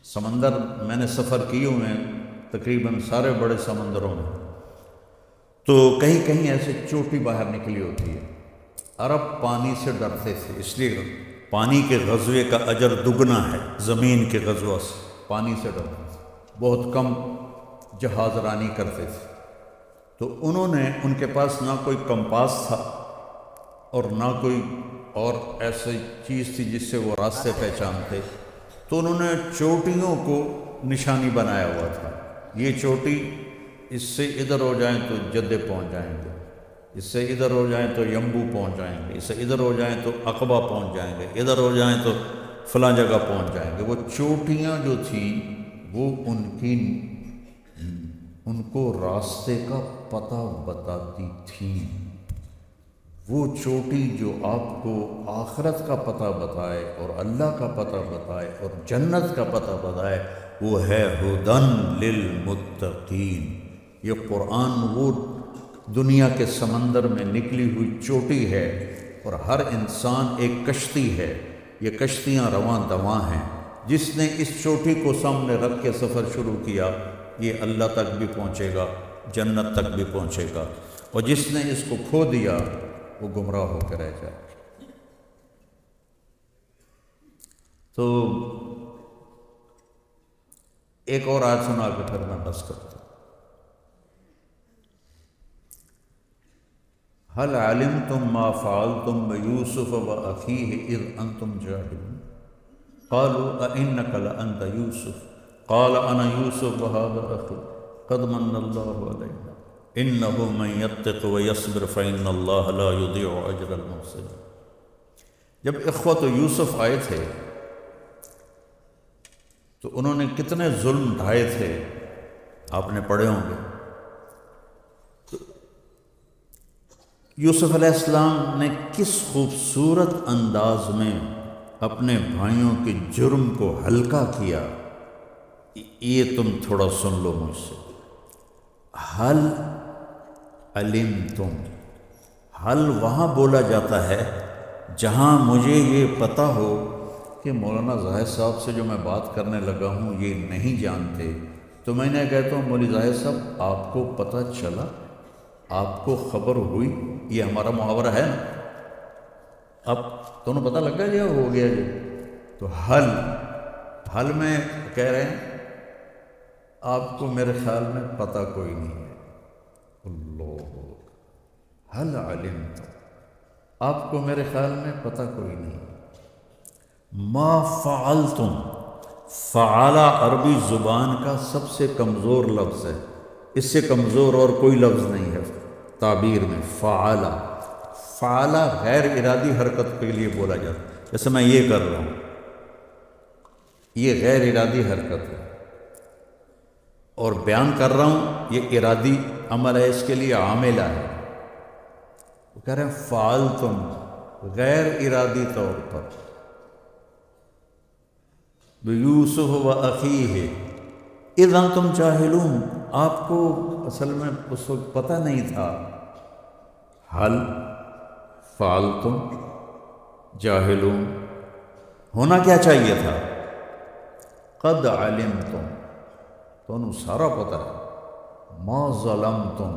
سمندر میں نے سفر کیے ہوئے ہیں تقریباً سارے بڑے سمندروں میں، تو کہیں کہیں ایسے چوٹی باہر نکلی ہوتی ہے۔ عرب پانی سے ڈرتے تھے، اس لیے پانی کے غزوے کا اجر دگنا ہے زمین کے غزوہ سے، پانی سے ڈرتے تھے، بہت کم جہاز رانی کرتے تھے۔ تو انہوں نے ان کے پاس نہ کوئی کمپاس تھا اور نہ کوئی اور ایسی چیز تھی جس سے وہ راستے پہچانتے، تو انہوں نے چوٹیوں کو نشانی بنایا ہوا تھا، یہ چوٹی اس سے ادھر ہو جائیں تو جدے پہنچ جائیں گے، اس سے ادھر ہو جائیں تو یمبو پہنچ جائیں گے، اس سے ادھر ہو جائیں تو عقبہ پہنچ جائیں گے، ادھر ہو جائیں تو فلاں جگہ پہنچ جائیں گے۔ وہ چوٹیاں جو تھیں وہ ان کو راستے کا پتہ بتاتی تھیں۔ وہ چوٹی جو آپ کو آخرت کا پتہ بتائے اور اللہ کا پتہ بتائے اور جنت کا پتہ بتائے، وہ ہے ہدن للمتقین۔ یہ قرآن وہ دنیا کے سمندر میں نکلی ہوئی چوٹی ہے، اور ہر انسان ایک کشتی ہے، یہ کشتیاں رواں دواں ہیں۔ جس نے اس چوٹی کو سامنے رکھ کے سفر شروع کیا، یہ اللہ تک بھی پہنچے گا، جنت تک بھی پہنچے گا، اور جس نے اس کو کھو دیا وہ گمراہ ہو کے رہ جائے۔ تو ایک اور آیت سنا کے پھر میں بس کرتا ہوں۔ هل علمتم ما فعلتم بيوسف وأخيه إذ أنتم جاهلون قالوا أئنك لأنت يوسف قال أنا يوسف وهذا أخي قد من الله علينا إنه من يتق ويصبر فإن الله لا يضيع أجر المحسنين۔ جب اخوت یوسف آئے تھے تو انہوں نے کتنے ظلم ڈھائے تھے، آپ نے پڑھے ہوں گے۔ یوسف علیہ السلام نے کس خوبصورت انداز میں اپنے بھائیوں کے جرم کو ہلکا کیا، یہ تم تھوڑا سن لو مجھ سے۔ حل علمتم، حل وہاں بولا جاتا ہے جہاں مجھے یہ پتہ ہو کہ مولانا زاہد صاحب سے جو میں بات کرنے لگا ہوں یہ نہیں جانتے، تو میں نے کہتا ہوں مولوی زاہد صاحب آپ کو پتہ چلا، آپ کو خبر ہوئی، یہ ہمارا محاورہ ہے نا، اب دونوں پتہ لگ گیا جی ہو گیا جی۔ تو حل میں کہہ رہے ہیں آپ کو میرے خیال میں پتہ کوئی نہیں ہے۔ اللہ، حل علمتم، آپ کو میرے خیال میں پتہ کوئی نہیں۔ ما فعلتم، فعلا عربی زبان کا سب سے کمزور لفظ ہے، اس سے کمزور اور کوئی لفظ نہیں ہے تعبیر میں۔ فعلا غیر ارادی حرکت کے لیے بولا جاتا ہے، جیسے میں یہ کر رہا ہوں، یہ غیر ارادی حرکت ہے، اور بیان کر رہا ہوں یہ ارادی عمل ہے، اس کے لیے عاملہ ہے۔ وہ کہہ رہے ہیں فعلتم غیر ارادی طور پر، یوسف و اخیہ اذ انتم جاہلون، آپ کو اصل میں اس وقت پتہ نہیں تھا۔ حل فعلتم جاہلون، ہونا کیا چاہیے تھا؟ قد علمتم، تو انہوں سارا پتہ ہے۔ ما ظلمتم،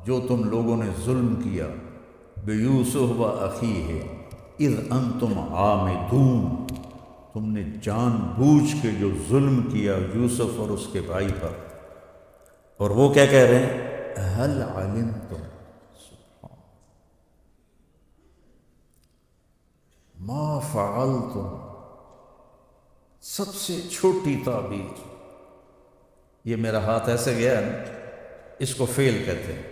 جو تم لوگوں نے ظلم کیا، بیوسف و اخیہ اذ انتم عامدون، تم نے جان بوجھ کے جو ظلم کیا یوسف اور اس کے بھائی پر۔ اور وہ کیا کہہ رہے ہیں؟ حل علمتم، ما فعلتم، سب سے چھوٹی تعبیر، یہ میرا ہاتھ ایسے گیا ہے نا، اس کو فعل کہتے ہیں،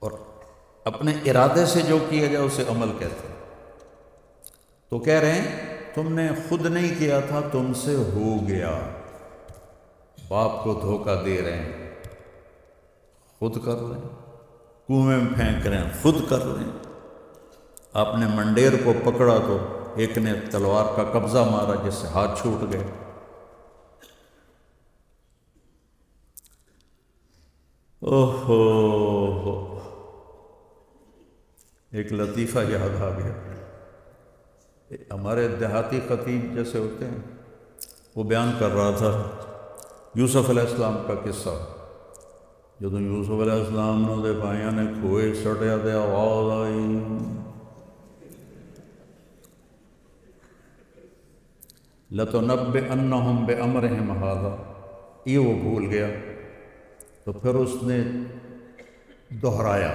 اور اپنے ارادے سے جو کیا جائے اسے عمل کہتے ہیں۔ تو کہہ رہے ہیں تم نے خود نہیں کیا تھا، تم سے ہو گیا۔ باپ کو دھوکہ دے رہے ہیں، خود کر رہے ہیں، کنویں میں پھینک رہے ہیں، خود کر رہے ہیں۔ آپ نے منڈیر کو پکڑا تو ایک نے تلوار کا قبضہ مارا جس سے ہاتھ چھوٹ گئے۔ اوہو، ایک لطیفہ یاد آ گیا۔ ہمارے دیہاتی خطیب جیسے ہوتے ہیں، وہ بیان کر رہا تھا یوسف علیہ السلام کا قصہ۔ جدوں یوسف علیہ السلام نے دے بھائیاں نے کھوئے سٹیا تے آواز آئی لَتُنَبِّئَنَّهُمْ بِأَمْرِهِمْ هَذَا، یہ وہ بھول گیا۔ تو پھر اس نے دہرایا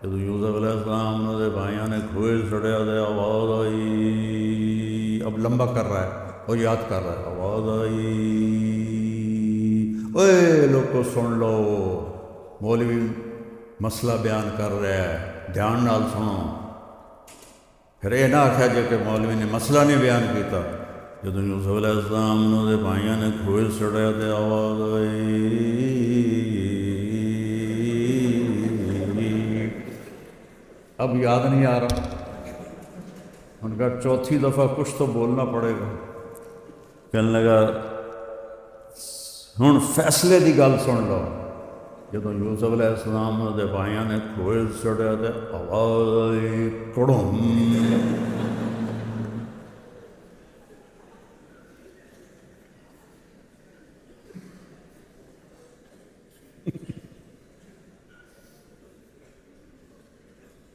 جب یوسف علیہ السلام نے بھائیاں نے کھوئے چڑھیا دے آواز آئی، اب لمبا کر رہا ہے اور یاد کر رہا ہے، آواز آئی، اوے لوگو سن لو، مولوی مسئلہ بیان کر رہا ہے، دھیان نال سنو۔ پھر یہ نہ آخیا جائے کہ مولوی نے مسئلہ نہیں بیان کیتا۔ جب یوسف علیہ السلام نے بھائیاں نے کھوئے چڑھیا دے آواز آئی، اب یاد نہیں آ رہا، ان کا چوتھی دفعہ کچھ تو بولنا پڑے گا۔ کہنے لگا ہن فیصلے دی گل سن لو۔ جب یوسف علیہ السلام دے بھائیاں نے کھوئے چڑھیا تے آواز آئی کڑم،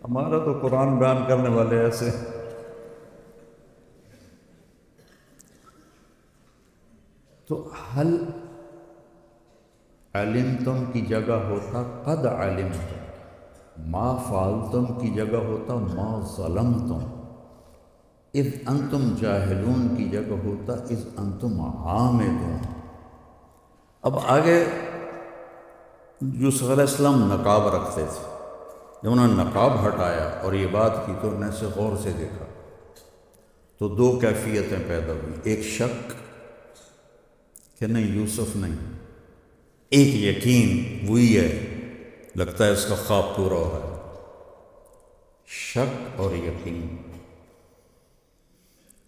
ہمارا تو قرآن بیان کرنے والے ایسے۔ تو حل علمتم کی جگہ ہوتا قد علمتم، ما فعلتم کی جگہ ہوتا ما ظلمتم، اذ انتم جاہلون کی جگہ ہوتا اذ انتم عامدون۔ اب آگے یوسف علیہ السلام نقاب رکھتے تھے، جب انہوں نے نقاب ہٹایا اور یہ بات کی تو انہوں نے اسے غور سے دیکھا تو دو کیفیتیں پیدا ہوئی، ایک شک کہ نہیں یوسف نہیں، ایک یقین وہی ہے، لگتا ہے اس کا خواب پورا ہو رہا ہے۔ شک اور یقین،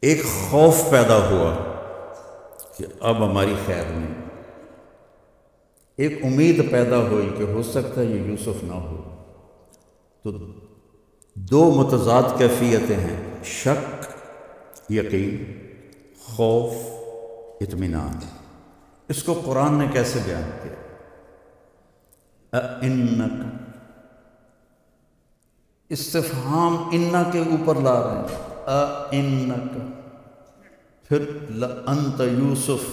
ایک خوف پیدا ہوا کہ اب ہماری خیر نہیں، ایک امید پیدا ہوئی کہ ہو سکتا ہے یہ یوسف نہ ہو۔ تو دو متضاد کیفیتیں ہیں، شک یقین، خوف اطمینان۔ اس کو قرآن نے کیسے بیان کیا؟ اِنَّکَ، استفہام اِنَّا کے اوپر لا رہے ہیں، اِنَّکَ، پھر لَأَنْتَ یوسف،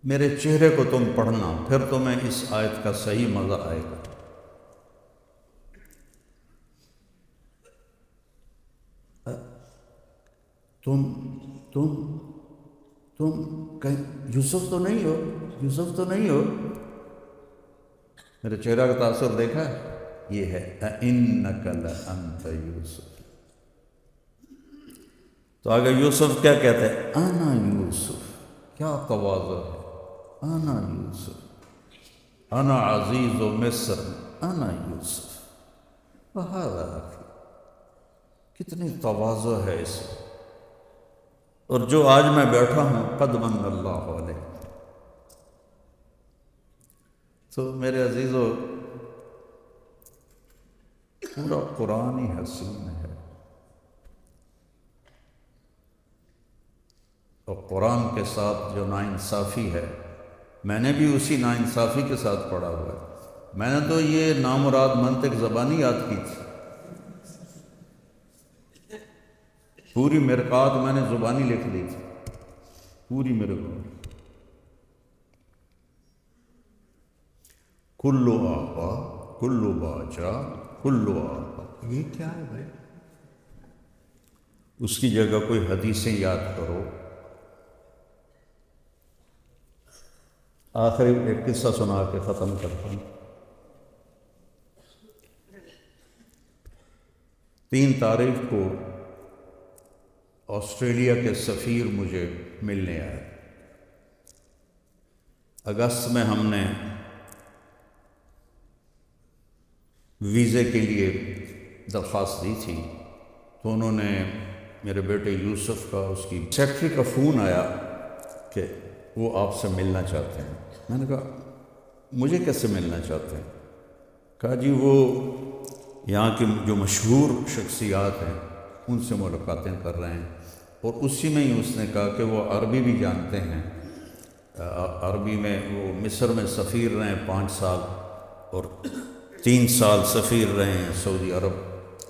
میرے چہرے کو تم پڑھنا، پھر تمہیں اس آیت کا صحیح مزہ آئے گا۔ تم کہیں یوسف تو نہیں ہو، یوسف تو نہیں ہو، میرے چہرہ کا تاثر دیکھا ہے؟ یہ ہے اِنَّکَ لَأَنْتَ یوسف۔ تو آگے یوسف کیا کہتے ہیں؟ انا یوسف، کیا تواضع ہے، انا یوسف، انا عزیز مصر، انا یوسف، وہذا اخی، کتنی تواضع ہے اس میں۔ اور جو آج میں بیٹھا ہوں قد من اللہ علیہ۔ تو میرے عزیزو، پورا قرآن ہی حسین ہے، اور قرآن کے ساتھ جو ناانصافی ہے، میں نے بھی اسی ناانصافی کے ساتھ پڑھا ہوا ہے۔ میں نے تو یہ نامراد منطق زبانی یاد کی تھی، پوری مرقات میں نے زبانی لکھ لی تھی، پوری مرقات۔ کلو آقا کلو باچا کلو آقا، یہ کیا ہے بھائی؟ اس کی جگہ کوئی حدیثیں یاد کرو۔ آخری ایک قصہ سنا کے ختم کرتا ہوں۔ 3 تاریخ کو آسٹریلیا کے سفیر مجھے ملنے آئے۔ اگست میں ہم نے ویزے کے لیے درخواست دی تھی، تو انہوں نے میرے بیٹے یوسف کا، اس کی سیکٹری کا فون آیا کہ وہ آپ سے ملنا چاہتے ہیں۔ میں نے کہا مجھے کیسے ملنا چاہتے ہیں؟ کہا جی وہ یہاں کی جو مشہور شخصیات ہیں ان سے ملاقاتیں کر رہے ہیں، اور اسی میں ہی اس نے کہا کہ وہ عربی بھی جانتے ہیں، عربی میں وہ مصر میں سفیر رہے ہیں 5 سال، اور 3 سال سفیر رہے ہیں سعودی عرب،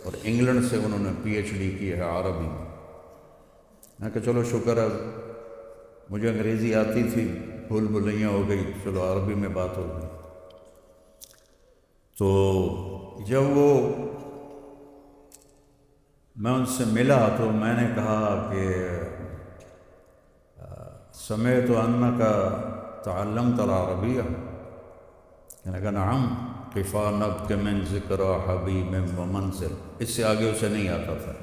اور انگلینڈ سے انہوں نے پی ایچ ڈی کی ہے عربی میں۔ میں کہا چلو شکر ہے، مجھے انگریزی آتی تھی، بھول بھلیاں ہو گئی، چلو عربی میں بات ہو گئی۔ تو جب وہ میں ان سے ملا تو میں نے کہا کہ سمعت انک تعلمت العربیہ، کہنے لگا نعم قفا نبک من ذکر حبیب و منزل، اس سے آگے اسے نہیں آتا تھا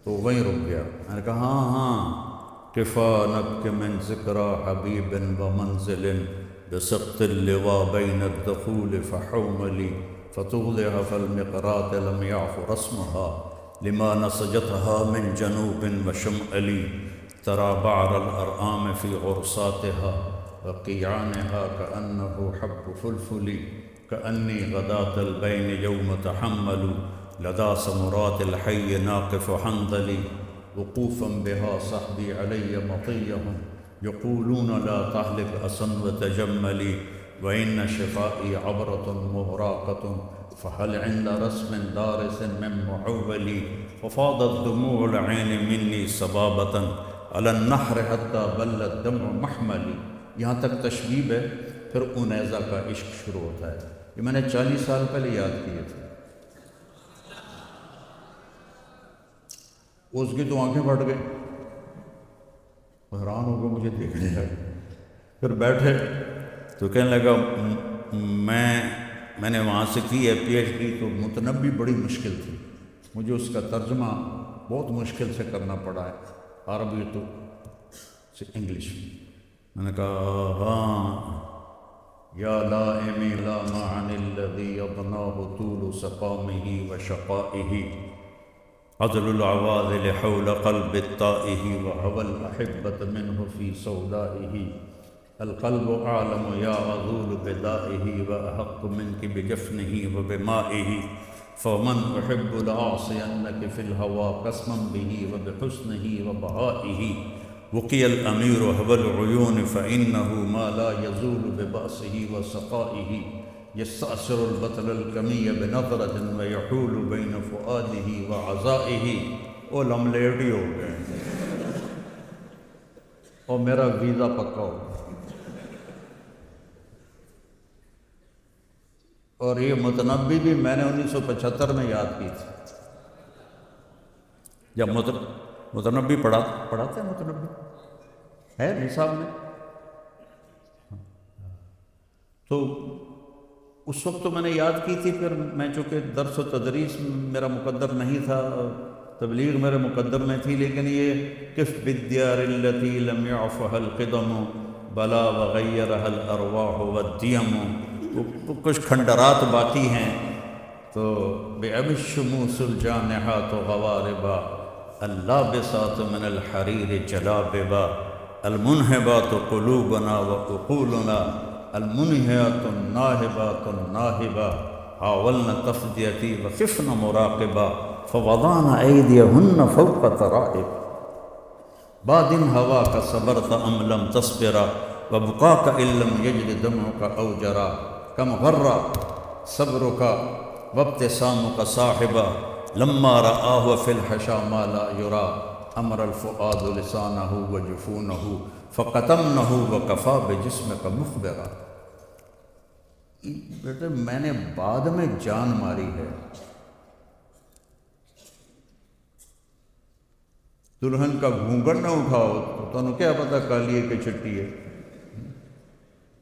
تو وہیں رک گیا۔ میں نے کہا ہاں قفا نبک من ذکر حبیب و منزل بسقط اللواء بین الدخول فحوملی فتغلها فالمقرات لم يعف رسمها لما نسجتها من جنوب وشمالي ترى بعر الأرآم في غرساتها وقيعانها كأنه حب فلفل كأني غداة البين يوم تحمل لدى سمرات الحي ناقف حنظلي وقوفا بها صحبي علي مطيهم يقولون لا تهلك أسا وتجملي وإن شفائي عبرة مهراقة فهل عند رسم دارس من معولي ففاضت دموع العين مني سبابة على النحر حتى بل الدمع محملي۔ یہاں تک تشبیب ہے، پھر انیزہ کا عشق شروع ہوتا ہے۔ یہ میں نے 40 سال پہلے یاد کیے تھے، اس کی تو آنکھیں پھٹ گئی، حیران ہو کے مجھے دیکھنے لگے، پھر بیٹھے تو کہنے لگا میں نے وہاں سے کی ہے پی ایچ ڈی، تو متنبی بڑی مشکل تھی، مجھے اس کا ترجمہ بہت مشکل سے کرنا پڑا ہے، عربی تو سے انگلش۔ میں نے کہا ہاں یا لائمی لا عن الذی اضناہ طول سقامہ وشقائہ عدل العوادل حول قلب الطائہ وهوى الأحبة منه في سودائہ القلب أعلم يا عذول بدائه وأحق منك بجفنه وبمائه فمن أحب لأعصينك في الهوى قسما به وبحسنه وبهائه وقي الأمير هوى العيون فإنه ما لا يزول ببأسه وسقائه يستأثر البطل الكمي بنظرة ويحول بين فؤاده وعزائه۔ او لملیٹی ہو گئے اور میرا ویزا پکا ہو گیا۔ اور یہ متنبی بھی میں نے 1975 میں یاد کی تھی، جب متنبی پڑھاتے ہیں، متنبی ہے نصاب میں، تو اس وقت تو میں نے یاد کی تھی، پھر میں چونکہ درس و تدریس میرا مقدر نہیں تھا، تبلیغ میرے مقدر میں تھی، لیکن یہ کف بالدیار التي لم يعفها القدم بلا وغيرها الارواح والديم، کچھ کھنڈرات باقی ہیں، تو بأب الشموس الجانحات غواربا اللابسات من الحرير جلاببا المنهبات قلوبنا وعقولنا المنهيات الناهبات الناهبا حاولنا تفديتي وخفنا مراقبا فوضعنا أيديهن فوق ترائب بعد هواك صبرت أم لم تصبر وبقاك إن لم يجد دمعك أو جرى كم غر صبرك وابتسامك صاحبا لما رآه في الحشا ما لا يرى أمر الفؤاد لسانه وجفونه فقتمنه وكفى بجسمك مخبرا۔ بیٹے میں نے بعد میں جان ماری ہے، دلہن کا گھونگھٹ نہ اٹھاؤ تو تمہیں کیا پتہ کالی ہے کہ چٹی ہے،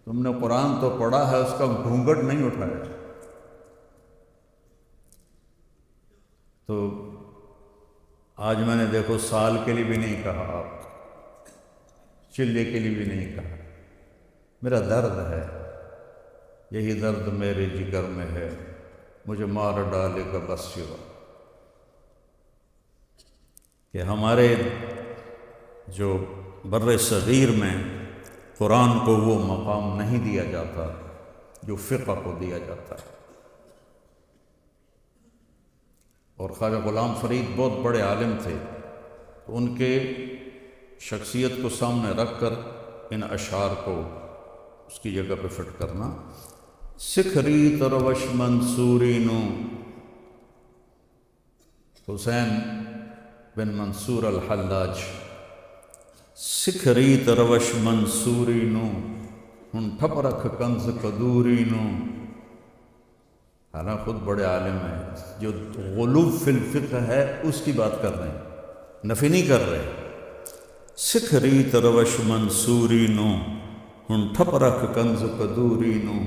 تم نے قرآن تو پڑھا ہے، اس کا گھونگھٹ نہیں اٹھایا۔ تو آج میں نے دیکھو سال کے لیے بھی نہیں کہا، آپ چلے کے لیے بھی نہیں کہا، میرا درد ہے، یہی درد میرے جگر میں ہے، مجھے مار ڈالے گا بس سوا، کہ ہمارے جو بر صغیر میں قرآن کو وہ مقام نہیں دیا جاتا جو فقہ کو دیا جاتا ہے۔ اور خواجہ غلام فرید بہت بڑے عالم تھے، تو ان کے شخصیت کو سامنے رکھ کر ان اشعار کو اس کی جگہ پہ فٹ کرنا۔ سکھری تروش منصوری نو، حسین بن منصور الحلاج، سکھری تروش منصوری نو ہن ٹھپ رکھ کنز کدوری نو حالانکہ خود بڑے عالم ہیں، جو غلو فی الفقہ ہے اس کی بات کر رہے ہیں، نفی نہیں کر رہے۔ سکھ ریت روش منصوری نو ہن ٹھپ رکھ کنز قدوری نو،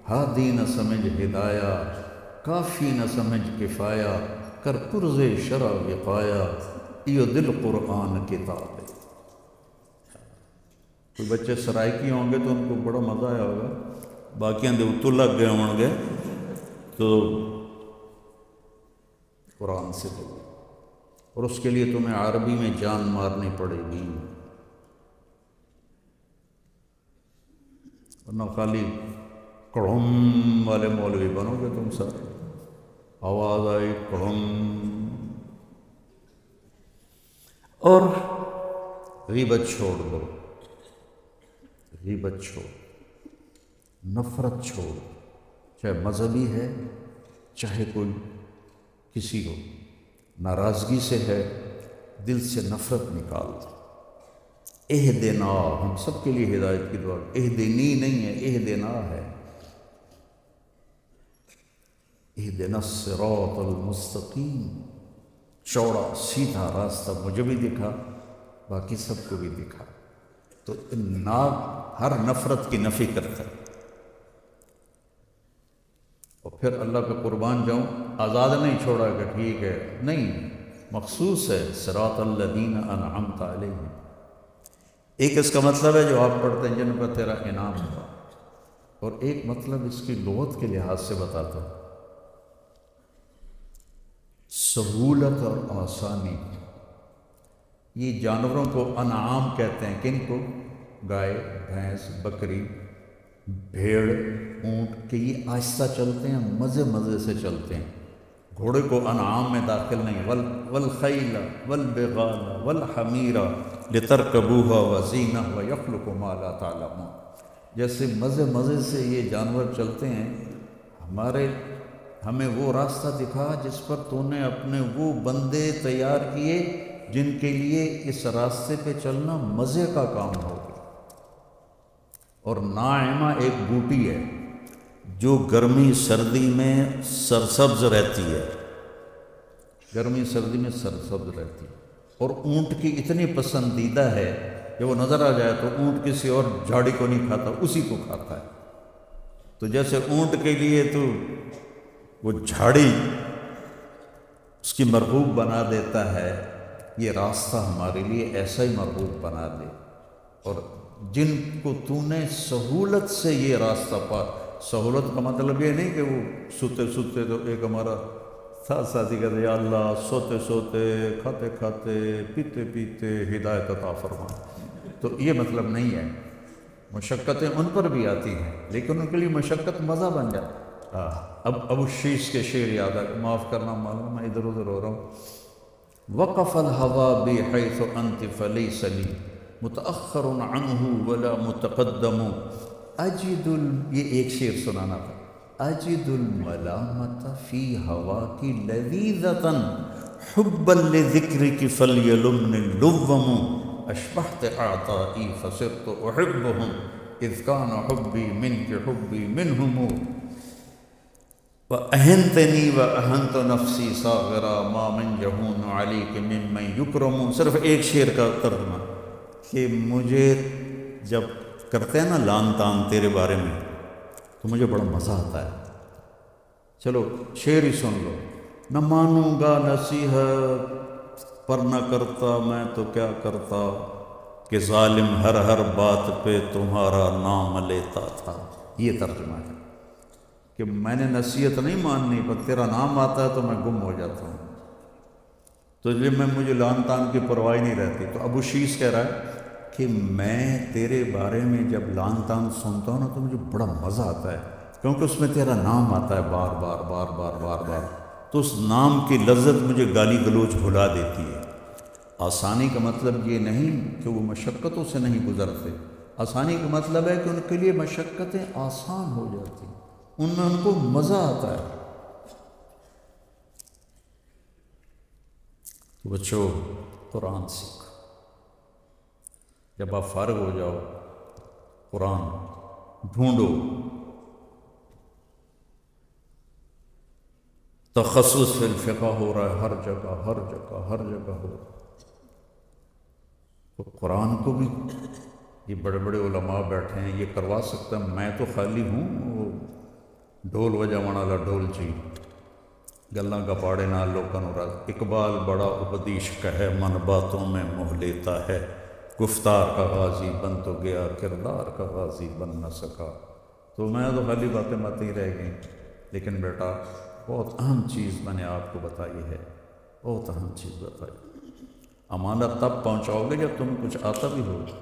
ہادی نہ سمجھ ہدایا کافی نہ سمجھ کفایا، کر پرز شرع وقایا ایو دل قرآن کتاب ہے۔ کوئی بچے سرائکی ہوں گے تو ان کو بڑا مزہ آیا ہوگا، باقیاں دے اتو لگ گئے ہوں گے تو قرآن سے بولو، اور اس کے لیے تمہیں عربی میں جان مارنی پڑے گی، ورنہ خالی کڑم والے مولوی بنو گے تم سارے، آواز آئی کڑم۔ اور غیبت چھوڑ دو، غیبت چھوڑ، نفرت چھوڑ، چاہے مذہبی ہے چاہے کوئی کسی کو ناراضگی سے ہے، دل سے نفرت نکال دو۔ اہدنا، ہم سب کے لیے ہدایت کی دعا، اہدنی نہیں ہے، اہدنا ہے۔ اہدنا الصراط المستقیم، چوڑا سیدھا راستہ مجھے بھی دکھا، باقی سب کو بھی دکھا۔ تو ہر نفرت کی نفی کرتا ہے۔ اور پھر اللہ پہ قربان جاؤں، آزاد نہیں چھوڑا کہ ٹھیک ہے، نہیں، مخصوص ہے صراط الذین انعمت علیہم۔ ایک اس کا مطلب ہے جو آپ پڑھتے ہیں جن پر تیرا انعام ہوا، اور ایک مطلب اس کی لغت کے لحاظ سے بتاتا ہوں، سہولت اور آسانی۔ یہ جانوروں کو انعام کہتے ہیں، کن کو؟ گائے، بھینس، بکری، بھیڑ، اونٹ، کہ یہ آہستہ چلتے ہیں، مزے مزے سے چلتے ہیں۔ گھوڑے کو انعام میں داخل نہیں، والخیل والبغال والحمیر لترکبوها وزینہ ویخلق ما لا تعلمون۔ جیسے مزے مزے سے یہ جانور چلتے ہیں، ہمیں وہ راستہ دکھا جس پر تو نے اپنے وہ بندے تیار کیے جن کے لیے اس راستے پہ چلنا مزے کا کام ہوگا۔ اور ناعمہ ایک بوٹی ہے جو گرمی سردی میں سرسبز رہتی ہے، گرمی سردی میں سرسبز رہتی ہے، اور اونٹ کی اتنی پسندیدہ ہے کہ وہ نظر آ جائے تو اونٹ کسی اور جھاڑی کو نہیں کھاتا، اسی کو کھاتا ہے۔ تو جیسے اونٹ کے لیے تو وہ جھاڑی اس کی مرغوب بنا دیتا ہے، یہ راستہ ہمارے لیے ایسا ہی مرغوب بنا دے۔ اور جن کو تو نے سہولت سے یہ راستہ پا، سہولت کا مطلب یہ نہیں کہ وہ سوتے سوتے، تو ایک ہمارا ساتھی کہتے یا اللہ سوتے سوتے، کھاتے کھاتے، پیتے پیتے ہدایت عطا فرما، تو یہ مطلب نہیں ہے۔ مشقتیں ان پر بھی آتی ہیں لیکن ان کے لیے مشقت مزہ بن جائے۔ اب ابو شیش کے شعر یاد آ، معاف کرنا معلوم میں ادھر ادھر ہو رہا ہوں۔ وقف الہوا بی حیث انت فلیس لی متأخر عنہ ولا متقدم، یہ ایک شعر سنانا تھا۔ اجد الملامت فی ہوا کی لذیذتا حبا لذکرک فلیلمن اللوم، اشبہت اعطائی فصرت احبهم اذ کان حبی منک حبی منہم، وَأَهَنْتَنِي وَأَهَنْتُ نَفْسِي صَاغِرًا مَا مِنْ جَهُونُ عَلَيْكَ مِمَّنْ يُكْرَمُ۔ صرف ایک شعر کا ترجمہ کہ مجھے جب کرتے ہیں نا لان تان تیرے بارے میں تو مجھے بڑا مزہ آتا ہے۔ چلو شعر ہی سن لو۔ نہ مانوں گا نصیحت پر نہ کرتا میں تو کیا کرتا، کہ ظالم ہر ہر بات پہ تمہارا نام لیتا تھا۔ یہ ترجمہ ہے کہ میں نے نصیحت نہیں ماننی پر تیرا نام آتا ہے تو میں گم ہو جاتا ہوں، تو جب میں مجھے لان تان کی پرواہ نہیں رہتی۔ تو ابو شیش کہہ رہا ہے کہ میں تیرے بارے میں جب لان تان سنتا ہوں نا تو مجھے بڑا مزہ آتا ہے، کیونکہ اس میں تیرا نام آتا ہے بار بار بار بار بار بار، تو اس نام کی لذت مجھے گالی گلوچ بھلا دیتی ہے۔ آسانی کا مطلب یہ نہیں کہ وہ مشقتوں سے نہیں گزرتے، آسانی کا مطلب ہے کہ ان کے لیے مشقتیں آسان ہو جاتی ہیں، ان میں ان کو مزہ آتا ہے۔ تو بچوں قرآن سیکھو، جب آپ فارغ ہو جاؤ قرآن ڈھونڈو، تخصص فی الفقہ ہو رہا ہے، ہر جگہ ہر جگہ ہر جگہ ہو رہا ہے۔ تو قرآن کو بھی یہ بڑے بڑے علماء بیٹھے ہیں، یہ کروا سکتا ہے، میں تو خالی ہوں، وہ ڈھول وجاون والا ڈھول چی گلاں گپاڑے نال لوکاں نوں رل۔ اقبال بڑا اپدیش کہے من باتوں میں موہ لیتا ہے، گفتار کا غازی بن تو گیا کردار کا غازی بن نہ سکا۔ تو میں تو خالی باتیں ہی رہ گئیں، لیکن بیٹا بہت اہم چیز میں نے آپ کو بتائی ہے، بہت اہم چیز بتائی۔ امانت تب پہنچاؤ گے جب تمہیں کچھ آتا بھی ہوگا،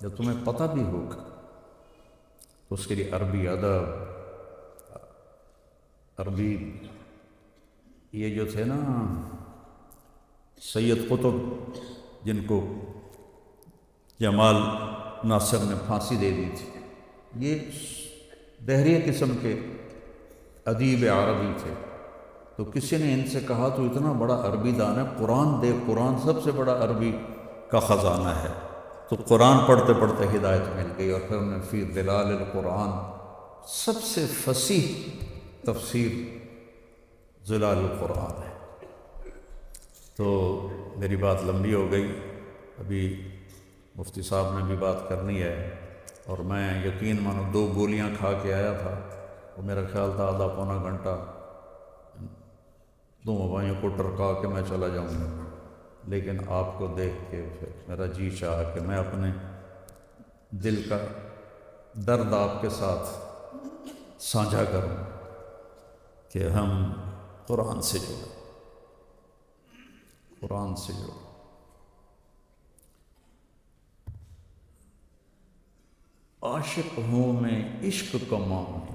جب تمہیں پتہ بھی ہوگا۔ تو اس کے لیے عربی ادب، عربی یہ جو تھے نا سید قطب، جن کو جمال ناصر نے پھانسی دے دی تھی، یہ دہریہ قسم کے ادیب عربی تھے۔ تو کسی نے ان سے کہا تو اتنا بڑا عربی دان ہے، قرآن دے، قرآن سب سے بڑا عربی کا خزانہ ہے۔ تو قرآن پڑھتے پڑھتے ہدایت مل گئی، اور پھر انہوں نے فی ظلال القرآن، سب سے فصیح تفسیر ظلال القرآن ہے۔ تو میری بات لمبی ہو گئی، ابھی مفتی صاحب نے بھی بات کرنی ہے، اور میں یقین مانو 2 گولیاں کھا کے آیا تھا، وہ میرا خیال تھا آدھا پونا گھنٹہ دونوں بھائیوں کو ٹرکا کے میں چلا جاؤں گا، لیکن آپ کو دیکھ کے پھر میرا جی چاہا کہ میں اپنے دل کا درد آپ کے ساتھ سانجھا کروں کہ ہم قرآن سے جڑیں، قرآن سے جڑیں۔ عاشق ہوں میں عشق کماؤں،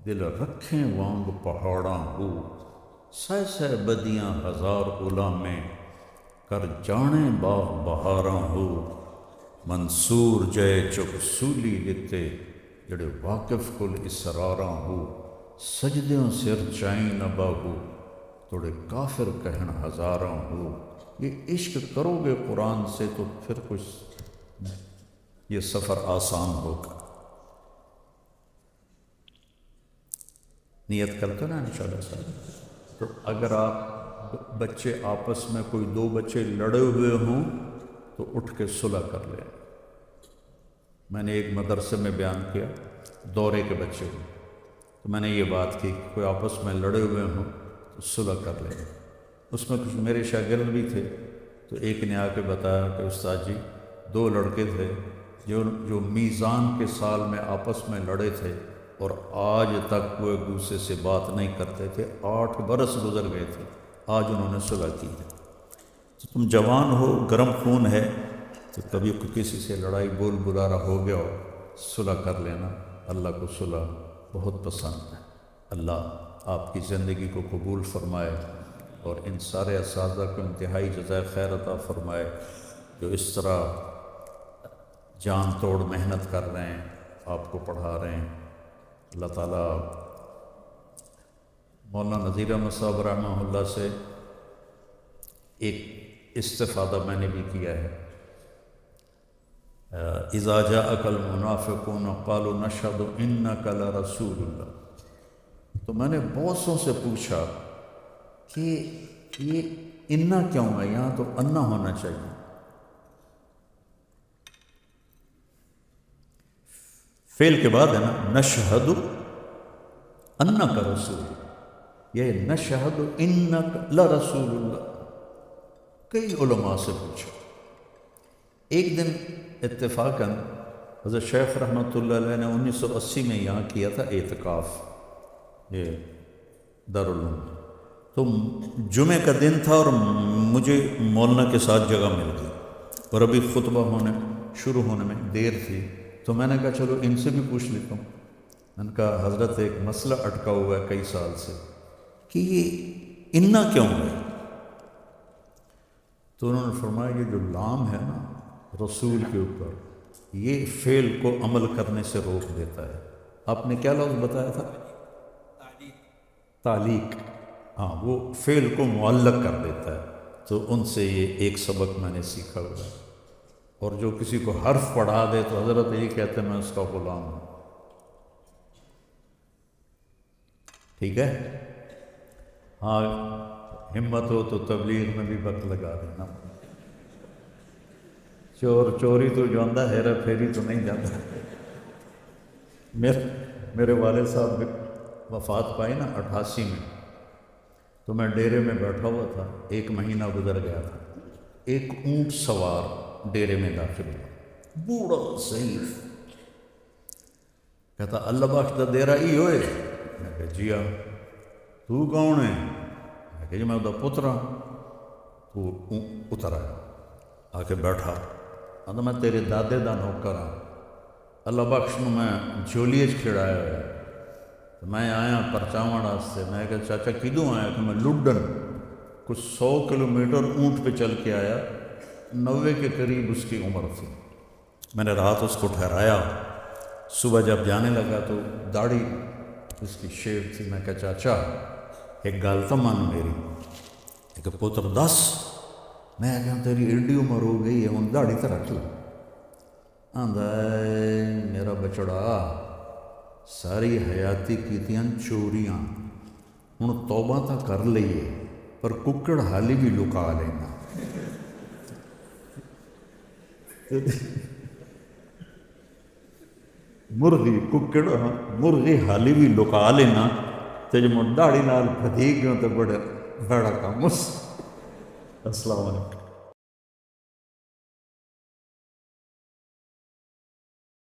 دل رکھیں وانگ پہاڑاں ہو، سہ سہ بدیاں ہزار غلامیں، کر جانے باغ بہاراں ہو، منصور جے چک سولی لتے، جڑے واقف کل اسراراں ہو، سجدیوں سر چائیں نہ باہو، توڑے کافر کہن ہزاراں ہو۔ یہ عشق کرو گے قرآن سے تو پھر کچھ یہ سفر آسان ہوگا۔ نیت کرتے نا انشاءاللہ صاحب۔ تو اگر آپ بچے آپس میں کوئی 2 بچے لڑے ہوئے ہوں تو اٹھ کے صلح کر لیں۔ میں نے ایک مدرسے میں بیان کیا، دورے کے بچے ہوں، تو میں نے یہ بات کی کہ کوئی آپس میں لڑے ہوئے ہوں تو صلح کر لیں۔ اس میں کچھ میرے شاگرد بھی تھے، تو ایک نے آ کے بتایا کہ استاد جی 2 لڑکے تھے جو میزان کے سال میں آپس میں لڑے تھے، اور آج تک وہ ایک دوسرے سے بات نہیں کرتے تھے، 8 برس گزر گئے تھے، آج انہوں نے صلح کی ہے۔ تو تم جوان ہو، گرم خون ہے، تو کبھی کسی سے لڑائی بول بلارا ہو گیا ہو، صلح کر لینا۔ اللہ کو صلح بہت پسند ہے۔ اللہ آپ کی زندگی کو قبول فرمائے، اور ان سارے اساتذہ کو انتہائی جزائے خیر عطا فرمائے جو اس طرح جان توڑ محنت کر رہے ہیں، آپ کو پڑھا رہے ہیں۔ اللہ تعالیٰ مولانا نذیر احمد صاحب رحمہ اللہ سے ایک استفادہ میں نے بھی کیا ہے۔ اذا جاءک المنافقون قالوا نشهد انک لرسول اللہ۔ تو میں نے بہتوں سے پوچھا کہ یہ انا کیوں ہے، یہاں تو انا ہونا چاہیے۔ فعل کے بعد ہے نا، نشہد انک رسول، یہ نشہد انک لرسول اللہ۔ کئی علماء سے پوچھا، ایک دن اتفاقاً حضرت شیخ رحمۃ اللہ علیہ نے 1980 میں یہاں کیا تھا اعتکاف، یہ دارالعلوم۔ تو جمعہ کا دن تھا اور مجھے مولانا کے ساتھ جگہ مل گئی، اور ابھی خطبہ شروع ہونے میں دیر تھی، تو میں نے کہا چلو ان سے بھی پوچھ لیتا ہوں۔ میں نے کہا حضرت ایک مسئلہ اٹکا ہوا ہے کئی سال سے کہ یہ انا کیوں ہے؟ تو انہوں نے فرمایا یہ جو لام ہے نا رسول کے اوپر، یہ فعل کو عمل کرنے سے روک دیتا ہے۔ آپ نے کیا لفظ بتایا تھا؟ تعلیق۔ ہاں، وہ فعل کو معلق کر دیتا ہے۔ تو ان سے یہ ایک سبق میں نے سیکھا ہوا ہے۔ اور جو کسی کو حرف پڑھا دے تو حضرت یہ کہتے ہیں میں اس کا غلام ہوں۔ ٹھیک ہے؟ ہاں ہمت ہو تو تبلیغ میں بھی وقت لگا دینا. چور چوری تو جو آندہ ہیرا پھیری تو نہیں جاتا. میرے والد صاحب وفات پائی نا 88 میں، تو میں ڈیرے میں بیٹھا ہوا تھا. 1 مہینہ گزر گیا تھا. ایک اونٹ سوار ڈیرے میں داخل ہوا، بوڑھا ضعیف. کہتا اللہ بخش دا ڈیرا ای ہوئے؟ میں کہا جی ہاں. تو کون ہے؟ میں کہا جی میں دا پترا. تو اتر آیا، آ کے بیٹھا. آتا میں تیرے دادے دا نوکر ہاں، اللہ بخش نو میں جھولیے کھڑایا ہوا. تو میں آیا پرچاون واسطے. میں کہا چاچا کدوں آیا؟ کہ میں لڈن کچھ 100 کلومیٹر اونٹ پہ چل کے آیا. 90 کے قریب اس کی عمر تھی. میں نے رات اس کو ٹھہرایا. صبح جب جانے لگا تو داڑھی اس کی شیو تھی. میں کہا چاچا ایک گل تو من میری. ایک پتر دس. میں کہا تیری ایڈی عمر ہو گئی ہے ہوں داڑھی تو رکھ لو. آندا میرا بچڑا ساری حیاتی کیتیاں چوریاں، ہوں توبہ تو کر لئیے پر ککڑ حالی بھی لکا لینا. مرغی حالی بھی لکا لینا. تے جو داڑھی نال پھدی گیوں تو بڑا کام. السلام علیکم.